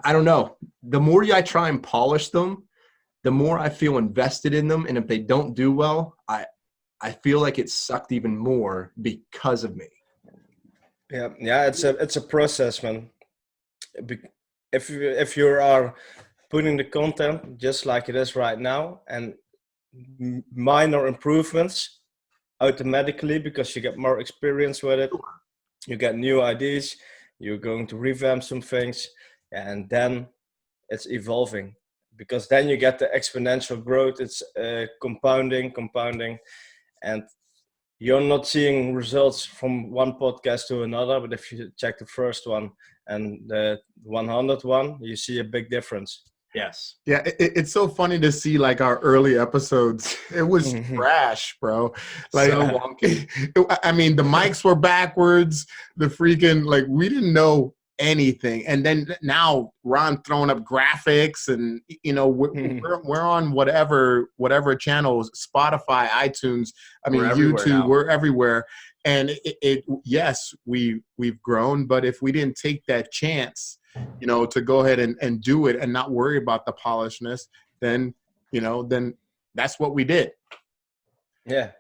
Speaker 1: I don't know. The more I try and polish them, the more I feel invested in them. And if they don't do well, I feel like it's sucked even more because of me.
Speaker 3: Yeah. It's a process, man. If you are putting the content just like it is right now, and minor improvements automatically, because you get more experience with it, you get new ideas, you're going to revamp some things, and then it's evolving, because then you get the exponential growth. It's compounding, and you're not seeing results from one podcast to another. But if you check the first one and the 100 one, you see a big difference.
Speaker 1: Yes.
Speaker 2: Yeah, it's so funny to see like our early episodes. It was trash, bro. Like,
Speaker 1: so wonky.
Speaker 2: I mean, the mics were backwards. The freaking, like, we didn't know anything. And then now Ron throwing up graphics, and we're on whatever channels, Spotify, iTunes. I mean, YouTube. We're everywhere. And yes, we've grown, but if we didn't take that chance, to go ahead and do it and not worry about the polishness, then that's what we did.
Speaker 3: Yeah.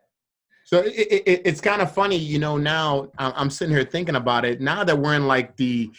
Speaker 2: So it's kind of funny, you know, now I'm sitting here thinking about it. Now that we're in like the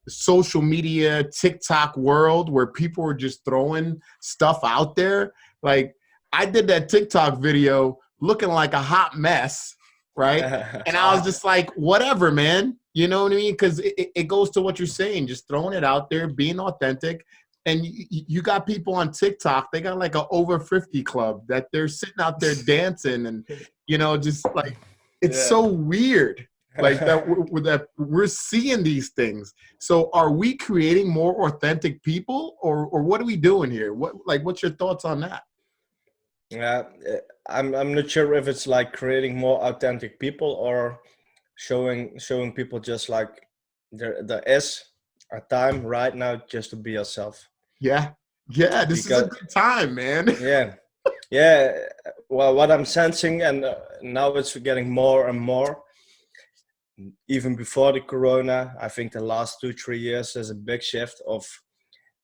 Speaker 2: social media TikTok world where people are just throwing stuff out there. Like I did that TikTok video looking like a hot mess, right? And I was just like, whatever, man. You know what I mean? Because it goes to what you're saying, just throwing it out there, being authentic. And you got people on TikTok, they got like a over 50 club that they're sitting out there dancing and, you know, just like, it's so weird. Like that we're seeing these things. So are we creating more authentic people or what are we doing here? What's your thoughts on that?
Speaker 3: Yeah, I'm not sure if it's like creating more authentic people or showing people just like there is a time right now just to be yourself.
Speaker 2: Yeah. Yeah, this is a good time, man.
Speaker 3: Yeah. Well, what I'm sensing, and now it's getting more and more, even before the corona, I think the last 2-3 years there's a big shift of,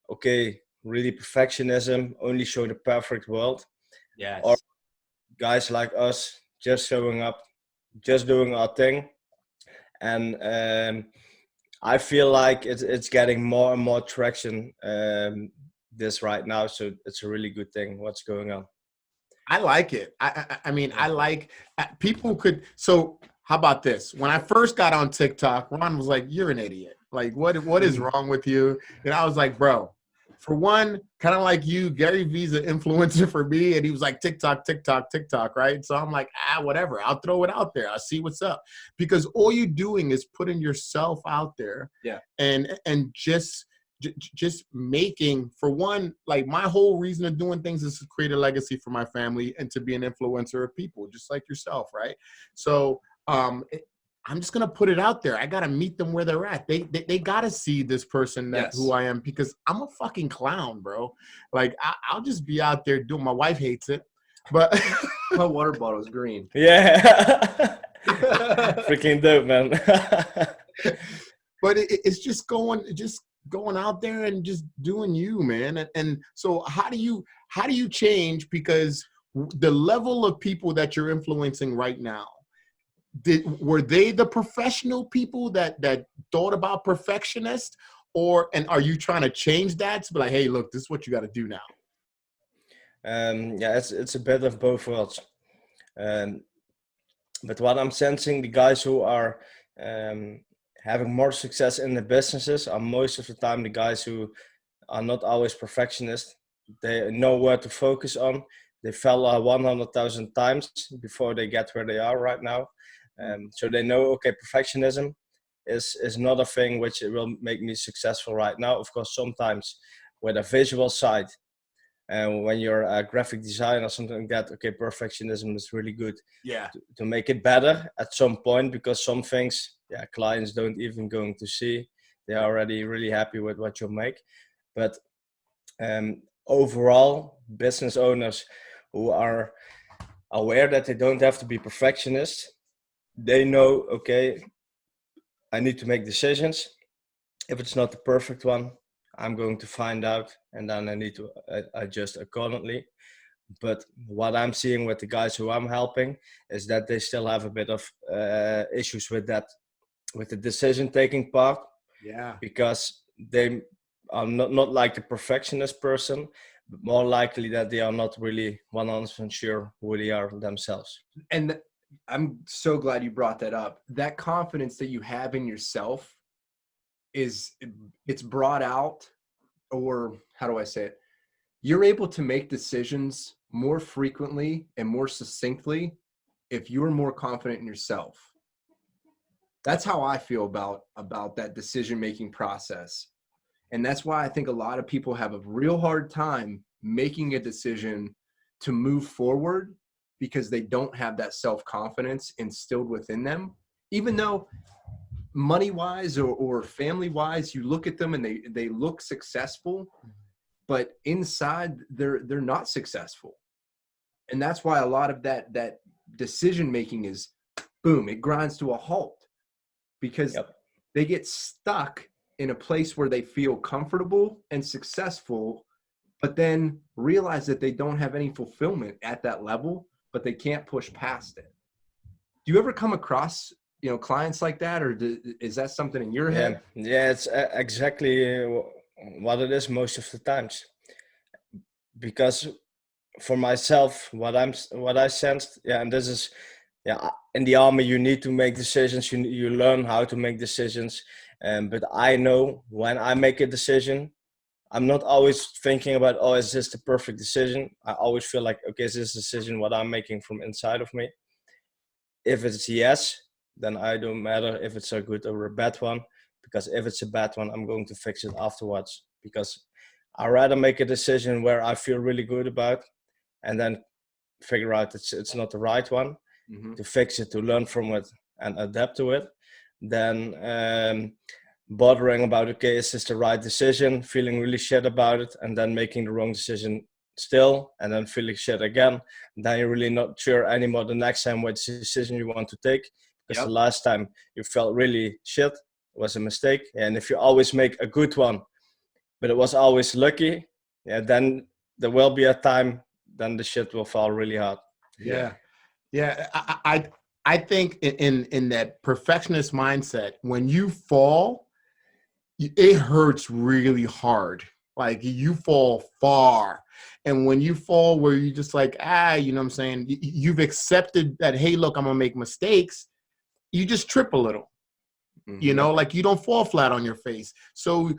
Speaker 3: okay, really perfectionism, only show the perfect world.
Speaker 1: Yes.
Speaker 3: Or guys like us just showing up, just doing our thing. And I feel like it's getting more and more traction this right now. So it's a really good thing what's going on.
Speaker 2: I like it. I mean, I like people could. So how about this? When I first got on TikTok, Ron was like, "You're an idiot. Like, what is wrong with you?" And I was like, "Bro, for one, kind of like you, Gary Vee's an influencer for me." And he was like, TikTok, TikTok, TikTok, right? So I'm like, whatever. I'll throw it out there. I'll see what's up. Because all you're doing is putting yourself out there.
Speaker 1: Yeah.
Speaker 2: And just making, for one, like my whole reason of doing things is to create a legacy for my family and to be an influencer of people, just like yourself, right? So I'm just gonna put it out there. I gotta meet them where they're at. They gotta see this person who I am, because I'm a fucking clown, bro. Like I'll just be out there doing. My wife hates it, but
Speaker 1: my water bottle's green.
Speaker 3: Yeah, freaking dope, man.
Speaker 2: But it's just going out there and just doing you, man. And so how do you change? Because the level of people that you're influencing right now, were they the professional people that thought about perfectionist, and are you trying to change that to be like, hey, look, this is what you got to do now?
Speaker 3: Yeah, it's a bit of both worlds. But what I'm sensing, the guys who are having more success in the businesses are most of the time the guys who are not always perfectionists. They know where to focus on. They fell 100,000 times before they get where they are right now. So they know, okay, perfectionism is not a thing which it will make me successful right now. Of course, sometimes with a visual side, and when you're a graphic designer or something like that, okay, perfectionism is really good.
Speaker 2: Yeah.
Speaker 3: To make it better at some point, because some things, clients don't even going to see. They're already really happy with what you make. But overall, business owners who are aware that they don't have to be perfectionists, they know, okay, I need to make decisions. If it's not the perfect one, I'm going to find out, and then I need to adjust accordingly. But what I'm seeing with the guys who I'm helping is that they still have a bit of issues with that, with the decision-taking part.
Speaker 2: Yeah.
Speaker 3: Because they are not like the perfectionist person, but more likely that they are not really 100% sure who they are themselves.
Speaker 1: And I'm so glad you brought that up. That confidence that you have in yourself it's brought out, or how do I say it? You're able to make decisions more frequently and more succinctly if you're more confident in yourself. That's how I feel about that decision-making process. And that's why I think a lot of people have a real hard time making a decision to move forward, because they don't have that self-confidence instilled within them. Even though money-wise or family-wise, you look at them and they look successful, but inside they're not successful. And that's why a lot of that decision-making is, boom, it grinds to a halt, because they get stuck in a place where they feel comfortable and successful, but then realize that they don't have any fulfillment at that level, but they can't push past it. you ever come across, clients like that, or is that something in your head?
Speaker 3: Yeah, it's exactly what it is most of the times. Because for myself, what I sensed, and this is, in the army, you need to make decisions. You learn how to make decisions, but I know when I make a decision, I'm not always thinking about, oh, is this the perfect decision? I always feel like, okay, is this decision what I'm making from inside of me? If it's yes, then I don't matter if it's a good or a bad one, because if it's a bad one, I'm going to fix it afterwards, because I rather make a decision where I feel really good about, and then figure out it's not the right one, to fix it, to learn from it and adapt to it, than bothering about, okay, is this the right decision, feeling really shit about it, and then making the wrong decision still, and then feeling shit again. Then you're really not sure anymore the next time what decision you want to take, because the last time you felt really shit was a mistake. And if you always make a good one, but it was always lucky, then there will be a time then the shit will fall really hard.
Speaker 2: Yeah. I think in that perfectionist mindset, when you fall, it hurts really hard. Like you fall far. And when you fall where you just like, you know what I'm saying? You've accepted that, hey, look, I'm going to make mistakes. You just trip a little, like you don't fall flat on your face. So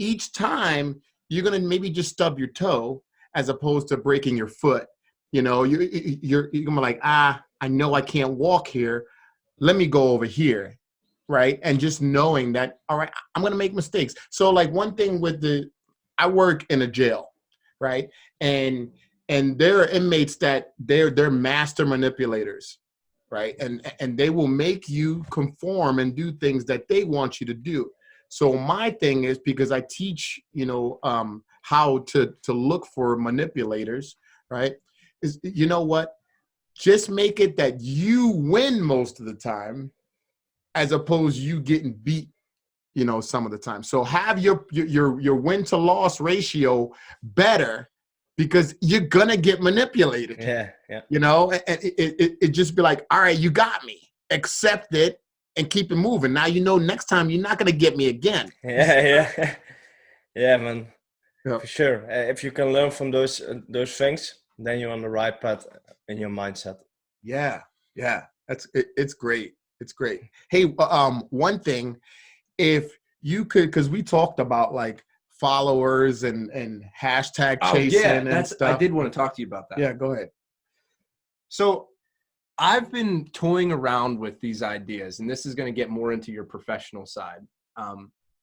Speaker 2: each time you're going to maybe just stub your toe as opposed to breaking your foot. You're going to be like, I know I can't walk here. Let me go over here. Right. And just knowing that, all right, I'm going to make mistakes. So like one thing I work in a jail, right? And there are inmates that they're master manipulators, right? And they will make you conform and do things that they want you to do. So my thing is, because I teach, how to look for manipulators, right? Is, you know what? Just make it that you win most of the time, as opposed to you getting beat, some of the time. So have your win to loss ratio better, because you're gonna get manipulated.
Speaker 3: Yeah.
Speaker 2: And it just be like, all right, you got me. Accept it and keep it moving. Now next time you're not gonna get me again.
Speaker 3: Yeah, man.
Speaker 2: Yeah.
Speaker 3: For sure. If you can learn from those things, then you're on the right path in your mindset.
Speaker 2: Yeah. It's great. It's great. Hey, one thing, if you could, because we talked about like followers and hashtag chasing and stuff.
Speaker 1: I did want to talk to you about that.
Speaker 2: Yeah, go ahead.
Speaker 1: So I've been toying around with these ideas, and this is going to get more into your professional side.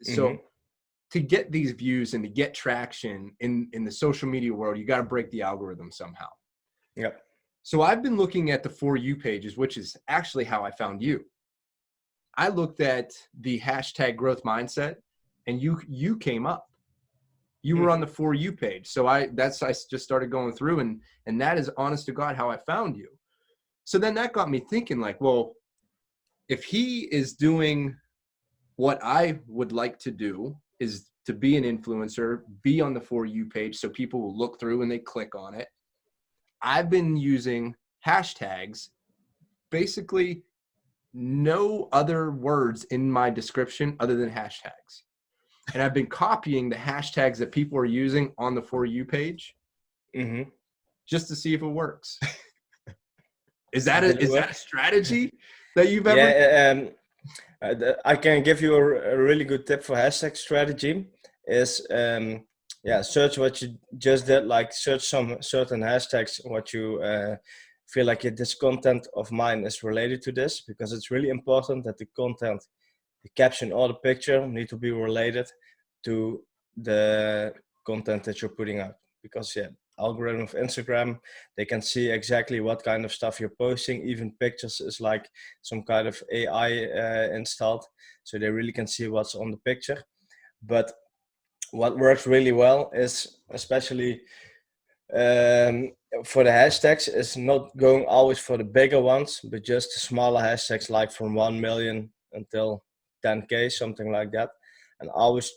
Speaker 1: So to get these views and to get traction in the social media world, you got to break the algorithm somehow.
Speaker 3: Yep.
Speaker 1: So I've been looking at the For You pages, which is actually how I found you. I looked at the hashtag growth mindset, and you came up. You were on the For You page. So I just started going through, and that is honest to God how I found you. So then that got me thinking, like, well, if he is doing what I would like to do, is to be an influencer, be on the For You page so people will look through and they click on it. I've been using hashtags, basically no other words in my description other than hashtags. And I've been copying the hashtags that people are using on the For You page just to see if it works. Is that a strategy that you've ever?
Speaker 3: Yeah, I can give you a really good tip for hashtag strategy is, search what you just did, like search some certain hashtags, what you feel like this content of mine is related to this, because it's really important that the content, the caption or the picture need to be related to the content that you're putting out. Because algorithm of Instagram, they can see exactly what kind of stuff you're posting. Even pictures is like some kind of AI installed, so they really can see what's on the picture. But what works really well is, especially for the hashtags, is not going always for the bigger ones, but just the smaller hashtags, like from 1 million until 10K, something like that. And always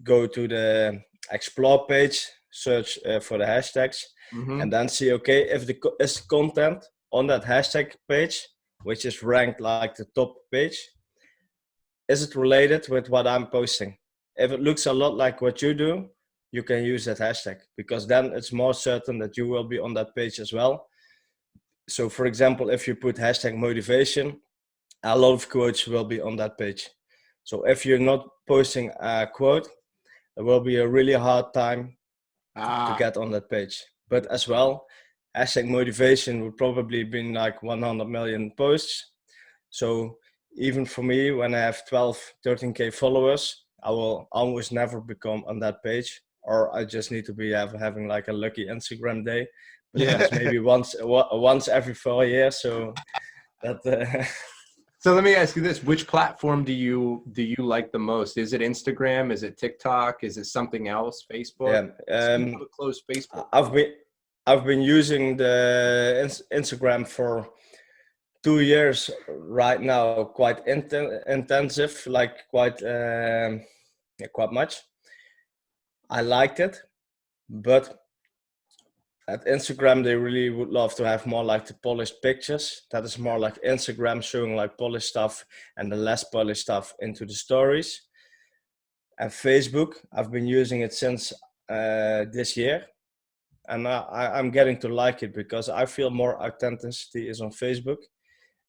Speaker 3: go to the explore page, search for the hashtags, and then see, okay, if the content on that hashtag page which is ranked like the top page, is it related with what I'm posting? If it looks a lot like what you do, you can use that hashtag, because then it's more certain that you will be on that page as well. So for example, if you put hashtag motivation, a lot of quotes will be on that page. So if you're not posting a quote, it will be a really hard time to get on that page. But as well, hashtag motivation would probably be like 100 million posts. So even for me, when I have 12, 13K followers, I will almost never become on that page, or I just need to be having like a lucky Instagram day. But that's maybe once every 4 years. So that.
Speaker 1: So let me ask you this: which platform do you like the most? Is it Instagram? Is it TikTok? Is it something else? Facebook?
Speaker 3: Yeah,
Speaker 1: You have a closed Facebook.
Speaker 3: I've been using the Instagram for 2 years right now, quite intensive, like quite much. I liked it, but at Instagram they really would love to have more like the polished pictures. That is more like Instagram showing like polished stuff, and the less polished stuff into the stories. And Facebook, I've been using it since this year, and I'm getting to like it because I feel more authenticity is on Facebook.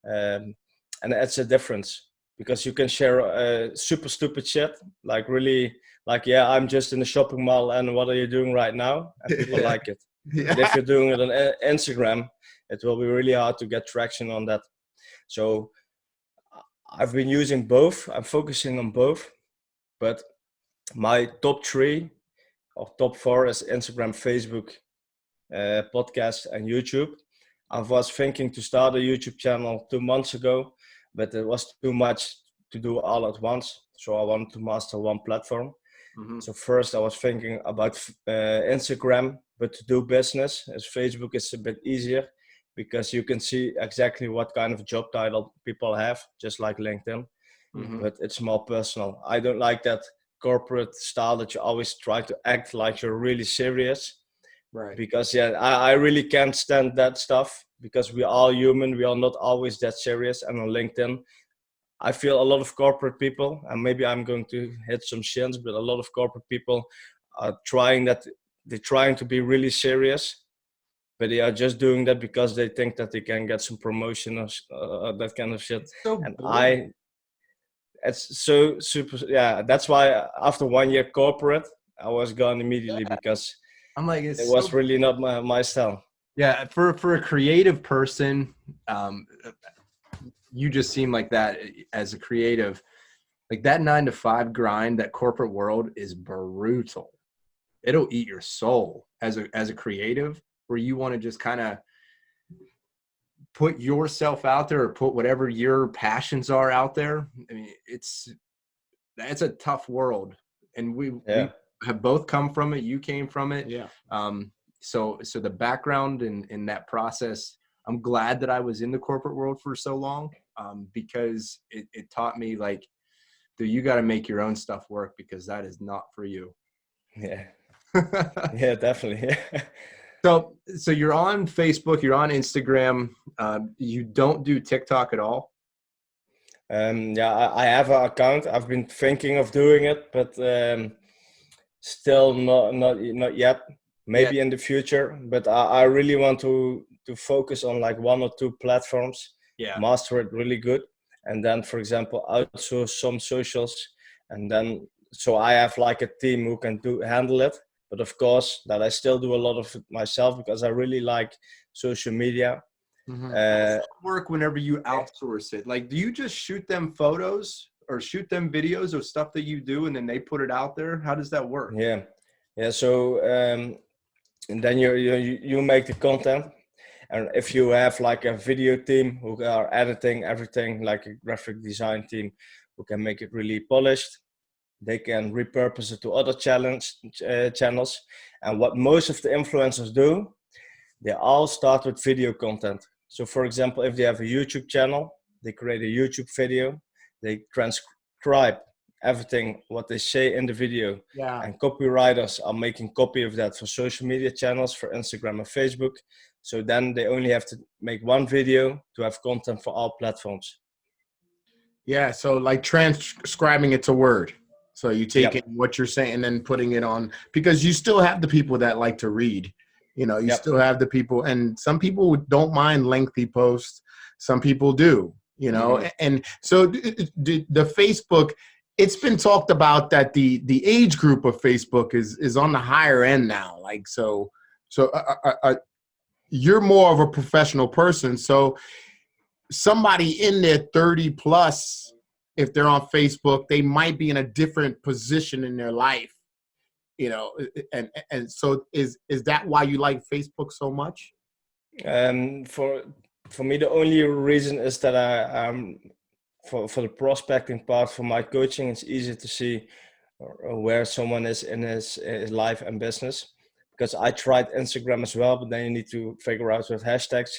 Speaker 3: And it's a difference, because you can share super stupid shit, like really, like, yeah, I'm just in the shopping mall and what are you doing right now, and people like it. But if you're doing it on Instagram, it will be really hard to get traction on that. So I've been using both, I'm focusing on both, but my top 3 or top 4 is Instagram, Facebook, podcast, and YouTube. I was thinking to start a YouTube channel 2 months ago, but it was too much to do all at once. So I wanted to master one platform. Mm-hmm. So first I was thinking about Instagram, but to do business, as Facebook is a bit easier, because you can see exactly what kind of job title people have, just like LinkedIn. Mm-hmm. But it's more personal. I don't like that corporate style that you always try to act like you're really serious. Right. Because I really can't stand that stuff, because we are all human. We are not always that serious. And on LinkedIn, I feel a lot of corporate people, and maybe I'm going to hit some shins, but a lot of corporate people are they're trying to be really serious, but they are just doing that because they think that they can get some promotion or that kind of shit. So and boring. It's so super. Yeah, that's why after 1 year corporate, I was gone immediately, because I'm like, it was really not my style.
Speaker 1: Yeah, for a creative person, you just seem like that as a creative. Like that 9 to 5 grind, that corporate world is brutal. It'll eat your soul as a creative, where you want to just kind of put yourself out there, or put whatever your passions are out there. I mean, it's a tough world, and we have both come from it. You came from it. Yeah. So the background in that process, I'm glad that I was in the corporate world for so long, because it taught me, like, dude, you got to make your own stuff work, because that is not for you.
Speaker 3: Yeah. Yeah, definitely.
Speaker 1: So you're on Facebook, you're on Instagram. You don't do TikTok at all?
Speaker 3: Yeah, I have an account. I've been thinking of doing it, but still not yet. Maybe in the future, but I really want to focus on like 1 or 2 platforms. Yeah. Master it really good, and then, for example, outsource some socials, and then so I have like a team who can handle it. But of course, that I still do a lot of it myself, because I really like social media.
Speaker 1: Mm-hmm. How does that work whenever you outsource it? Like, do you just shoot them photos or shoot them videos of stuff that you do, and then they put it out there? How does that work?
Speaker 3: Yeah. So and then you make the content, and if you have like a video team who are editing everything, like a graphic design team who can make it really polished, they can repurpose it to other channels. And what most of the influencers do, they all start with video content. So for example, if they have a YouTube channel, they create a YouTube video, they transcribe everything what they say in the video. Yeah. And copywriters are making copy of that for social media channels, for Instagram and Facebook. So then they only have to make one video to have content for all platforms.
Speaker 2: Yeah, so like transcribing it to Word. So you take
Speaker 3: Yep.
Speaker 2: what you're saying and then putting it on, because you still have the people that like to read. You know, you
Speaker 3: Yep.
Speaker 2: still have the people, and some people don't mind lengthy posts. Some people do, you know. And so the Facebook, it's been talked about that the age group of Facebook is on the higher end now. Like, so you're more of a professional person. So somebody in their 30 plus, if they're on Facebook, they might be in a different position in their life, you know. And so is that why you like Facebook so much?
Speaker 3: For me, the only reason is that for the prospecting part, for my coaching, it's easy to see where someone is in his life and business. Because I tried Instagram as well, but then you need to figure out with hashtags,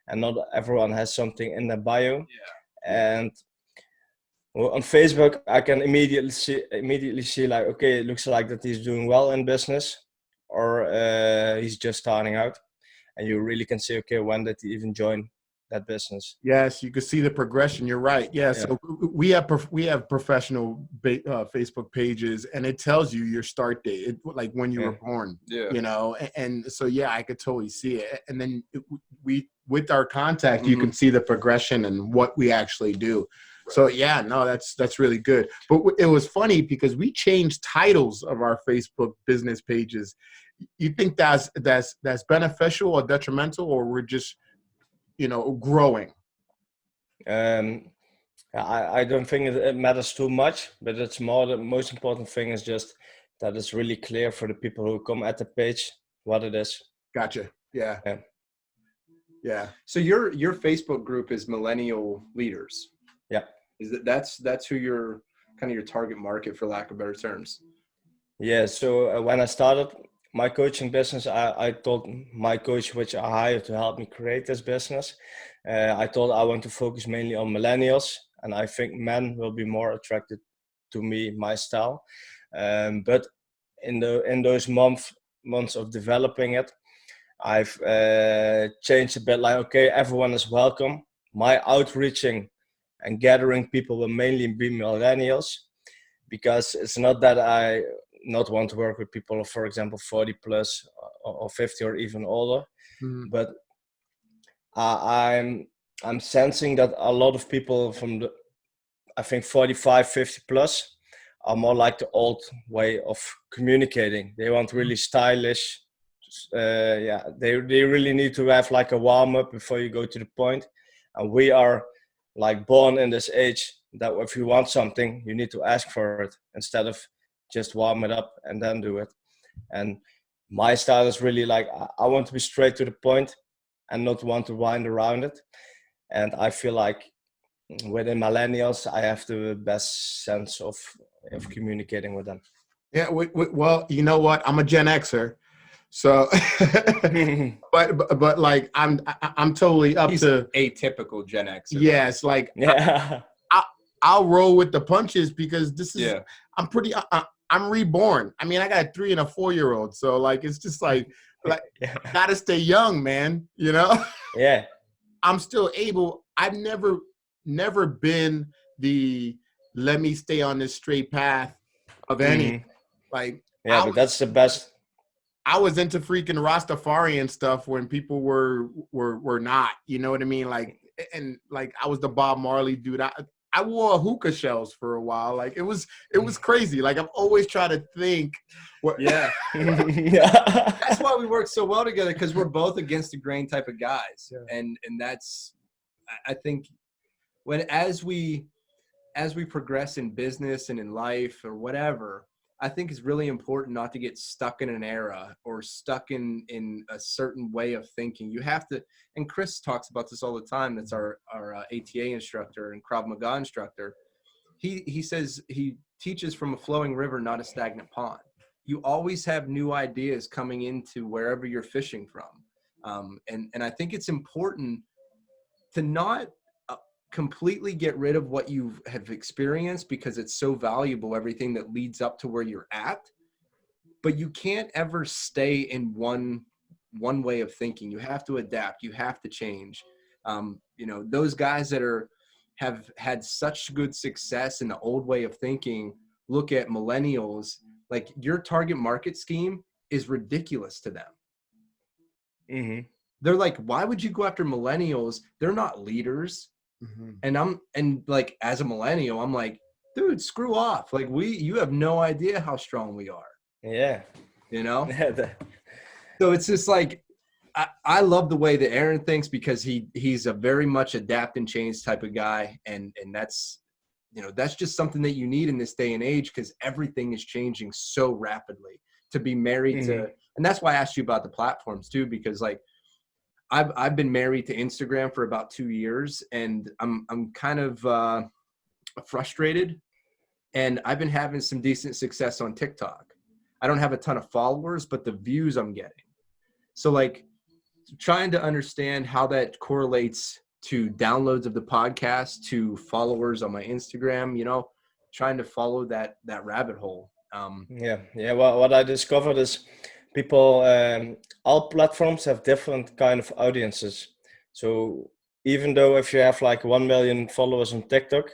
Speaker 3: and not everyone has something in their bio.
Speaker 1: Yeah.
Speaker 3: And well, on Facebook, I can immediately see like, okay, it looks like that he's doing well in business, or he's just starting out, and you really can see, okay, when did he even join that business?
Speaker 2: Yes, you can see the progression. You're right. Yeah. So we have professional Facebook pages, and it tells you your start date, like when you were born.
Speaker 1: Yeah.
Speaker 2: You know, and so yeah, I could totally see it. And then we with our contact, you can see the progression and what we actually do. Right. So yeah, no, that's really good. But it was funny because we changed titles of our Facebook business pages. You think that's beneficial or detrimental, or we're just, you know, growing?
Speaker 3: I don't think it matters too much, but it's more, the most important thing is just that it's really clear for the people who come at the page what it is.
Speaker 2: Gotcha. Yeah. Yeah.
Speaker 1: So your Facebook group is Millennial Leaders.
Speaker 3: Yeah.
Speaker 1: Is that's who your kind of your target market, for lack of better terms?
Speaker 3: Yeah. So when I started my coaching business, I told my coach, which I hired to help me create this business, I told I want to focus mainly on millennials, and I think men will be more attracted to me, my style. But in those months of developing it, I've changed a bit. Like, okay, everyone is welcome. My outreaching and gathering people will mainly be millennials, because it's not that I not want to work with people, for example, 40 plus or 50 or even older, but I'm sensing that a lot of people from the, I think 45, 50 plus are more like the old way of communicating. They want really stylish. They really need to have like a warm up before you go to the point. And we are like born in this age that if you want something, you need to ask for it instead of just warm it up and then do it. And my style is really like, I want to be straight to the point and not want to wind around it. And I feel like within millennials, I have the best sense of communicating with them.
Speaker 2: Yeah. Well, you know what? I'm a Gen Xer. So, but like I'm totally up
Speaker 1: He's
Speaker 2: to
Speaker 1: atypical Gen X.
Speaker 2: Yes, like I'll roll with the punches, because this is I'm reborn. I mean, I got a 3 and a 4-year-old, so like it's just like I gotta stay young, man. You know?
Speaker 3: Yeah.
Speaker 2: I'm still able. I've never been the let me stay on this straight path of any. Like
Speaker 3: but that's the best.
Speaker 2: I was into freaking Rastafarian stuff when people were not, you know what I mean? Like, and like I was the Bob Marley dude. I wore hookah shells for a while. Like it was crazy. Like I've always tried to think.
Speaker 1: Yeah. That's why we work so well together, because we're both against the grain type of guys. Yeah. And that's, I think, as we progress in business and in life or whatever, I think it's really important not to get stuck in an era or stuck in a certain way of thinking. You have to, and Chris talks about this all the time. That's our ATA instructor and Krav Maga instructor. He says he teaches from a flowing river, not a stagnant pond. You always have new ideas coming into wherever you're fishing from. And I think it's important to not completely get rid of what you have experienced, because it's so valuable, everything that leads up to where you're at. But you can't ever stay in one one way of thinking. You have to adapt. You have to change. You know, those guys that have had such good success in the old way of thinking, look at millennials, like your target market scheme is ridiculous to them.
Speaker 3: Mm-hmm.
Speaker 1: They're like, why would you go after millennials? They're not leaders. And like, as a millennial, I'm like, dude, screw off. Like you have no idea how strong we are.
Speaker 3: Yeah.
Speaker 1: You know? So it's just like, I love the way that Aaron thinks, because he's a very much adapt and change type of guy. And that's, you know, that's just something that you need in this day and age, because everything is changing so rapidly. To be married to, and that's why I asked you about the platforms too, because like I've been married to Instagram for about 2 years, and I'm kind of frustrated, and I've been having some decent success on TikTok. I don't have a ton of followers, but the views I'm getting. So like, trying to understand how that correlates to downloads of the podcast, to followers on my Instagram, you know, trying to follow that rabbit hole.
Speaker 3: Yeah. Well, what I discovered is people, all platforms have different kind of audiences. So even though if you have like 1 million followers on TikTok,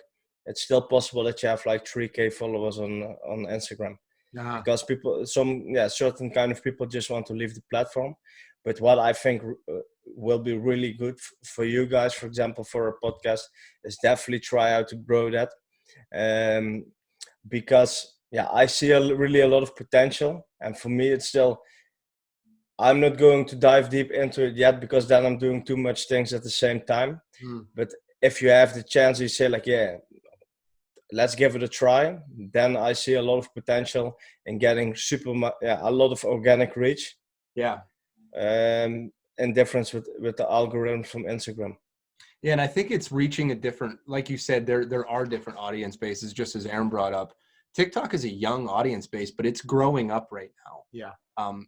Speaker 3: it's still possible that you have like 3K followers on Instagram. Because people, certain kind of people just want to leave the platform. But what I think will be really good for you guys, for example, for a podcast, is definitely try out to grow that. Because I see really a lot of potential. And for me, it's still, I'm not going to dive deep into it yet, because then I'm doing too much things at the same time. But if you have the chance, you say like, let's give it a try, then I see a lot of potential in getting a lot of organic reach. In difference with the algorithm from Instagram.
Speaker 1: Yeah, and I think it's reaching a different, like you said, there are different audience bases, just as Aaron brought up. TikTok is a young audience base, but it's growing up right now.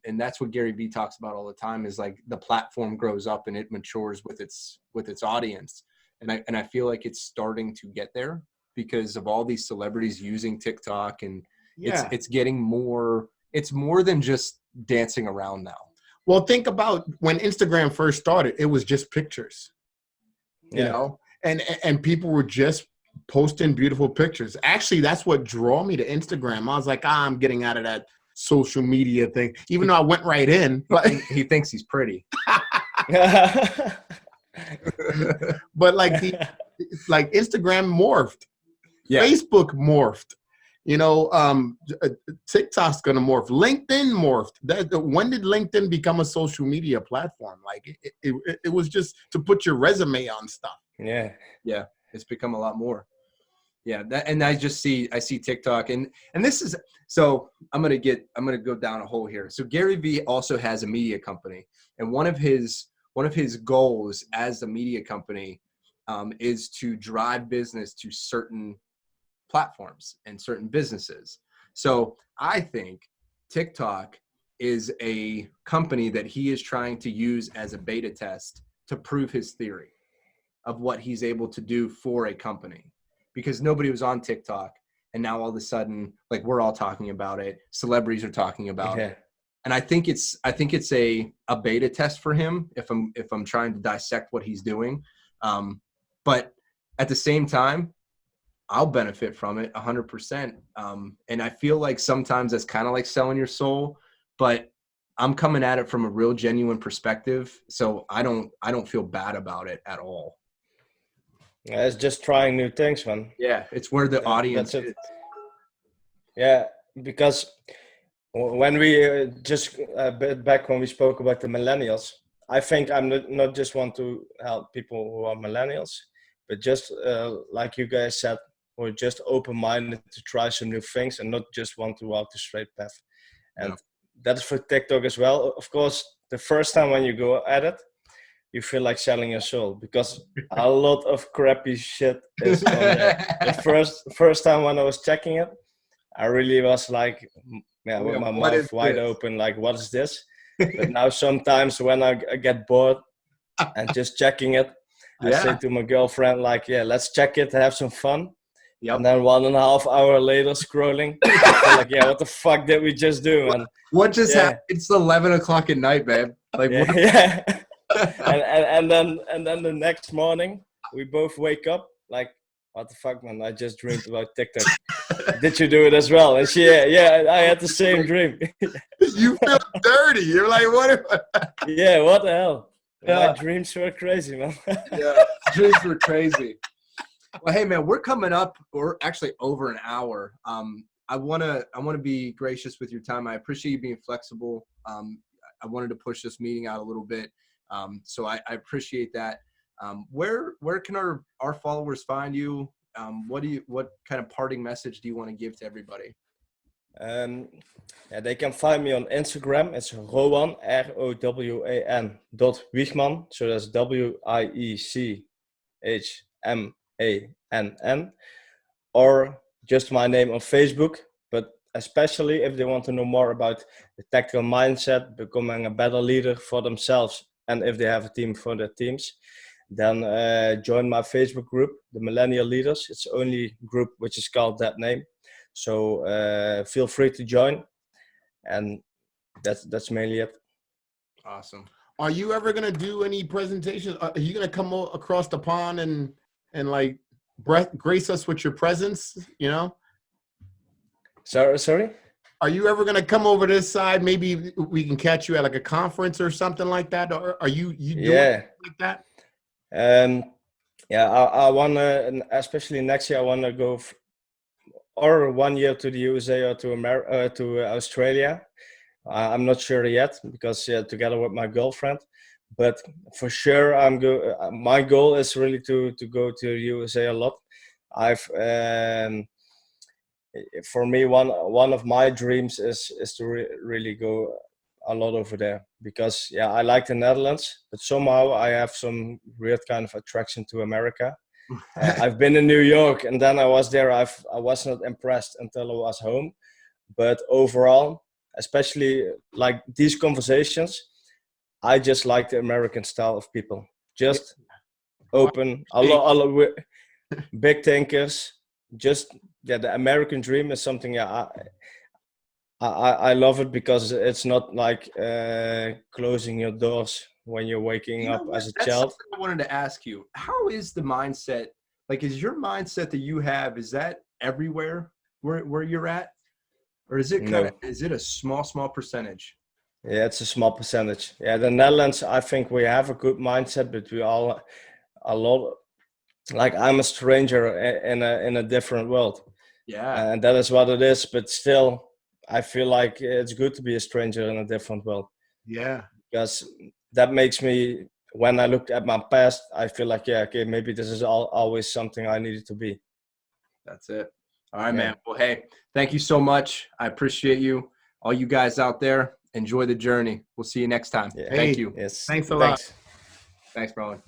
Speaker 1: And that's what Gary Vee talks about all the time, is like the platform grows up and it matures with its audience. And I feel like it's starting to get there because of all these celebrities using TikTok, and it's getting more, it's more than just dancing around now.
Speaker 2: Well, think about when Instagram first started, it was just pictures, you know, and people were just posting beautiful pictures. Actually, that's what drew me to Instagram. I was like, I'm getting out of that social media thing, even though I went right in.
Speaker 1: He thinks he's pretty.
Speaker 2: But like Instagram morphed, Facebook morphed. You know, TikTok's gonna morph. LinkedIn morphed. When did LinkedIn become a social media platform? Like it was just to put your resume on stuff.
Speaker 1: Yeah, it's become a lot more. Yeah, and I see TikTok, and this is, so I'm gonna go down a hole here. So Gary Vee also has a media company, and one of his goals as a media company is to drive business to certain platforms and certain businesses. So I think TikTok is a company that he is trying to use as a beta test to prove his theory of what he's able to do for a company, because nobody was on TikTok, and now all of a sudden, like, we're all talking about it, celebrities are talking about it. And I think it's a beta test for him if I'm trying to dissect what he's doing. But at the same time, I'll benefit from it 100%. And I feel like sometimes that's kind of like selling your soul, but I'm coming at it from a real genuine perspective. So I don't feel bad about it at all.
Speaker 3: Yeah, it's just trying new things, man.
Speaker 1: Yeah. It's where the audience is.
Speaker 3: Yeah. Because when we back when we spoke about the millennials, I think I'm not just want to help people who are millennials, but just like you guys said, we're just open-minded to try some new things and not just want to walk the straight path. And that's for TikTok as well. Of course, the first time when you go at it, you feel like selling your soul, because a lot of crappy shit is on there. The first time when I was checking it, I really was like, with my mouth wide open, like, what is this? But now sometimes when I get bored and just checking it, I say to my girlfriend, like, let's check it, have some fun. And then 1.5 hours later scrolling, like, what the fuck did we just do? And
Speaker 1: what just happened? It's 11 o'clock at night, babe. Like,
Speaker 3: Yeah,
Speaker 1: what?
Speaker 3: yeah. and then the next morning we both wake up like, what the fuck, man? I just dreamed about TikTok. Did you do it as well? And she, yeah, I had the same dream.
Speaker 2: You feel dirty. You're like, what?
Speaker 3: Yeah, what the hell?
Speaker 1: Yeah.
Speaker 3: My dreams were crazy, man.
Speaker 1: Yeah, dreams were crazy. Well, hey man, we're coming up, or actually over an hour. I wanna be gracious with your time. I appreciate you being flexible. I wanted to push this meeting out a little bit, so I appreciate that. Where can our followers find you? What kind of parting message do you want to give to everybody?
Speaker 3: Yeah, they can find me on Instagram. It's Rowan, ROWAN .Wiechmann. So that's WIECHMANN, or just my name on Facebook. But especially if they want to know more about the tactical mindset, becoming a better leader for themselves, and if they have a team for their teams, then join my Facebook group, the Millennial Leaders. It's the only group which is called that name. So feel free to join, and that's mainly it.
Speaker 1: Awesome.
Speaker 2: Are you ever gonna do any presentations? Are you gonna come across the pond and like grace us with your presence? You know.
Speaker 3: Sorry.
Speaker 2: Are you ever gonna come over this side? Maybe we can catch you at like a conference or something like that. Or are you doing like that?
Speaker 3: Yeah, I wanna, especially next year, I wanna go or 1 year to the USA or to to Australia. I'm not sure yet because together with my girlfriend, but for sure my goal is really to go to the USA a lot. For me, one of my dreams is to really go a lot over there, because I like the Netherlands, but somehow I have some weird kind of attraction to America. I've been in New York, and then I was there. I was not impressed until I was home, but overall, especially like these conversations, I just like the American style of people. Just open, a lot big thinkers. Just the American dream is something. I love it because it's not like closing your doors when you're waking up as a child.
Speaker 1: I wanted to ask you, how is the mindset? Like, is your mindset that you have, is that everywhere where you're at? Or is it is it a small percentage?
Speaker 3: Yeah, it's a small percentage. Yeah, the Netherlands, I think we have a good mindset, but we all a lot, like I'm a stranger in a different world.
Speaker 1: Yeah.
Speaker 3: And that is what it is, but still I feel like it's good to be a stranger in a different world.
Speaker 2: Yeah.
Speaker 3: Because that makes me, when I look at my past, I feel like, okay, maybe this is always something I needed to be.
Speaker 1: That's it. All right, man. Well, hey, thank you so much. I appreciate you. All you guys out there, enjoy the journey. We'll see you next time.
Speaker 2: Yeah.
Speaker 1: Thank you.
Speaker 3: Yes.
Speaker 2: Thanks a lot.
Speaker 1: Thanks, Rowan.